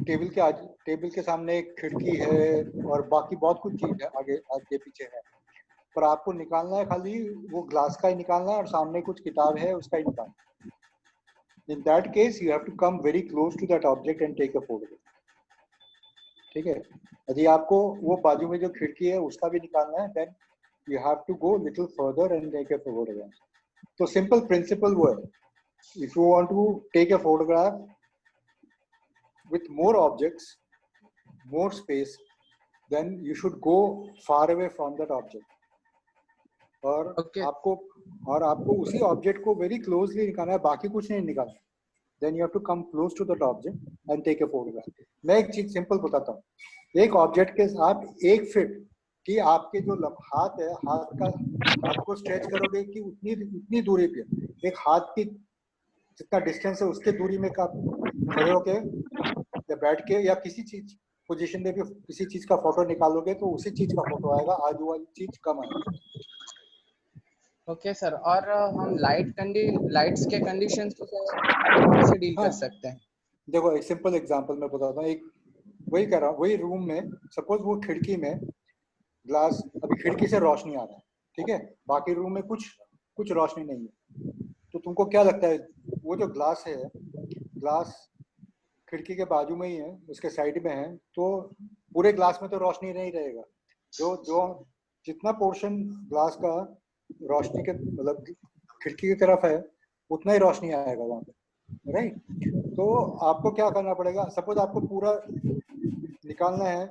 टेबल के सामने एक खिड़की है और बाकी बहुत कुछ चीज है आगे आगे पीछे है, पर आपको निकालना है खाली वो ग्लास का ही निकालना है और सामने कुछ किताब है उसका ही निकालना है। In that case, you have to come very close to that object and take a photograph. ठीक है। यदि आपको वो बाजू में जो खिड़की है उसका भी निकालना है, then you have to go little further and take a photograph. तो simple principle वो है। If you want to take a photograph with more objects, more space, then you should go far away from that object. और आपको उसी object को very closely निकालना है, बाकी कुछ नहीं निकालना। Then you have to come close to that object and take a photograph. मैं एक चीज सिंपल बताता हूँ। एक ऑब्जेक्ट के साथ 1 फीट की आपके जो हाथ है, हाथ को स्ट्रेच करोगे कि उतनी दूरी पे एक हाथ की जितना डिस्टेंस है उसके दूरी में का खड़े होके या बैठ के या किसी चीज पोजीशन में भी किसी चीज का फोटो निकालोगे तो उसी चीज का फोटो आएगा, आजू वाली चीज कम आएगी। ओके सर, और हम लाइट्स के कंडीशंस को कैसे डील कर सकते हैं? देखो एक सिंपल एग्जांपल मैं बताता हूँ। एक वही कह रहा हूँ, वही रूम में सपोज वो खिड़की में ग्लास, अभी खिड़की से रोशनी आ रहा है, ठीक है, बाकी रूम में कुछ रोशनी नहीं है, तो तुमको क्या लगता है वो जो ग्लास है, ग्लास खिड़की के बाजू में ही है, उसके साइड में है, तो पूरे ग्लास में तो रोशनी नहीं रहेगा। जो जितना पोर्शन ग्लास का रोशनी के मतलब खिड़की की तरफ है उतना ही रोशनी आएगा वहां पे, राइट। तो आपको क्या करना पड़ेगा, सपोज आपको पूरा निकालना है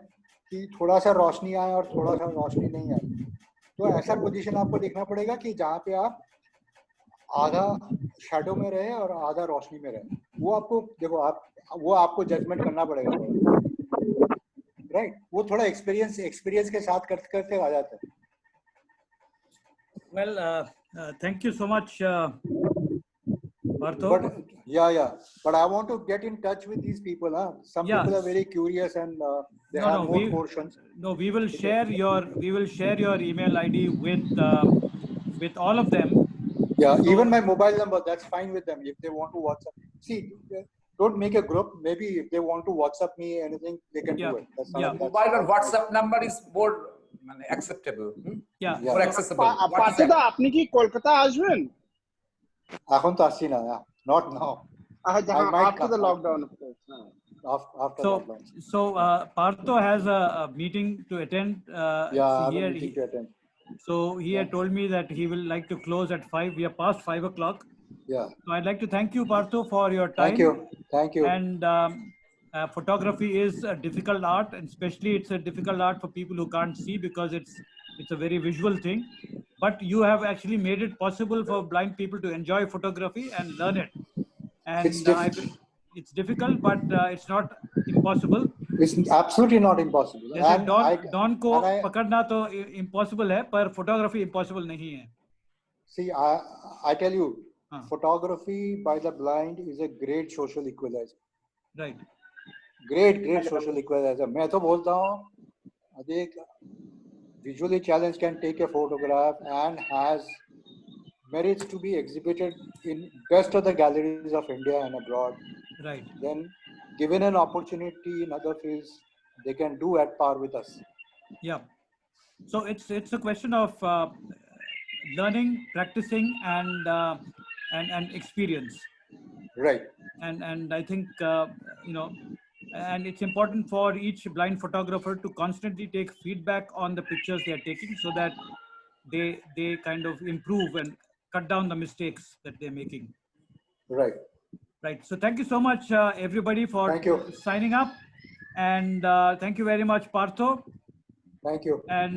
कि थोड़ा सा रोशनी आए और थोड़ा सा रोशनी नहीं आए, तो ऐसा पोजीशन आपको देखना पड़ेगा कि जहाँ पे आप आधा शैडो में रहे और आधा रोशनी में रहे। वो आपको देखो वो आपको जजमेंट करना पड़ेगा, राइट। वो थोड़ा एक्सपीरियंस के साथ करते करते आ जाता है। Well, thank you so much, Partho. But I want to get in touch with these people. Some people are very curious and they have more portions. No, we will share your email ID with all of them. Yeah, so, even my mobile number, that's fine with them if they want to WhatsApp. See, don't make a group. Maybe if they want to WhatsApp me anything, they can do it. That's mobile or WhatsApp number is more acceptable. More accessible. পার্থদা আপনি কি কলকাতা আসবেন? এখন তো আসছি না, not now. After the lockdown, of course. After lockdown. So Partho has a meeting to attend. Meeting to attend. So he had told me that he will like to close at 5. We are past 5 o'clock. Yeah. So I'd like to thank you, Partho, for your time. Thank you. And photography is a difficult art, and especially it's a difficult art for people who can't see because it's a very visual thing. But you have actually made it possible for blind people to enjoy photography and learn it. And it's difficult, but it's not impossible. It's absolutely not impossible. Dawn को पकड़ना तो impossible है, पर photography impossible नहीं है. See, I tell you, photography by the blind is a great social equalizer. Right. Great social equalizer. मैं तो बोलता हूँ, एक visually challenged can take a photograph and has merits to be exhibited in best of the galleries of India and abroad. Right. Then, given an opportunity in other fields, they can do at par with us. Yeah. So it's a question of learning, practicing, and experience. Right. And I think and it's important for each blind photographer to constantly take feedback on the pictures they are taking, so that they kind of improve and cut down the mistakes that they're making. Right. Right. So thank you so much, everybody, for signing up, and thank you very much, Partho. Thank you. And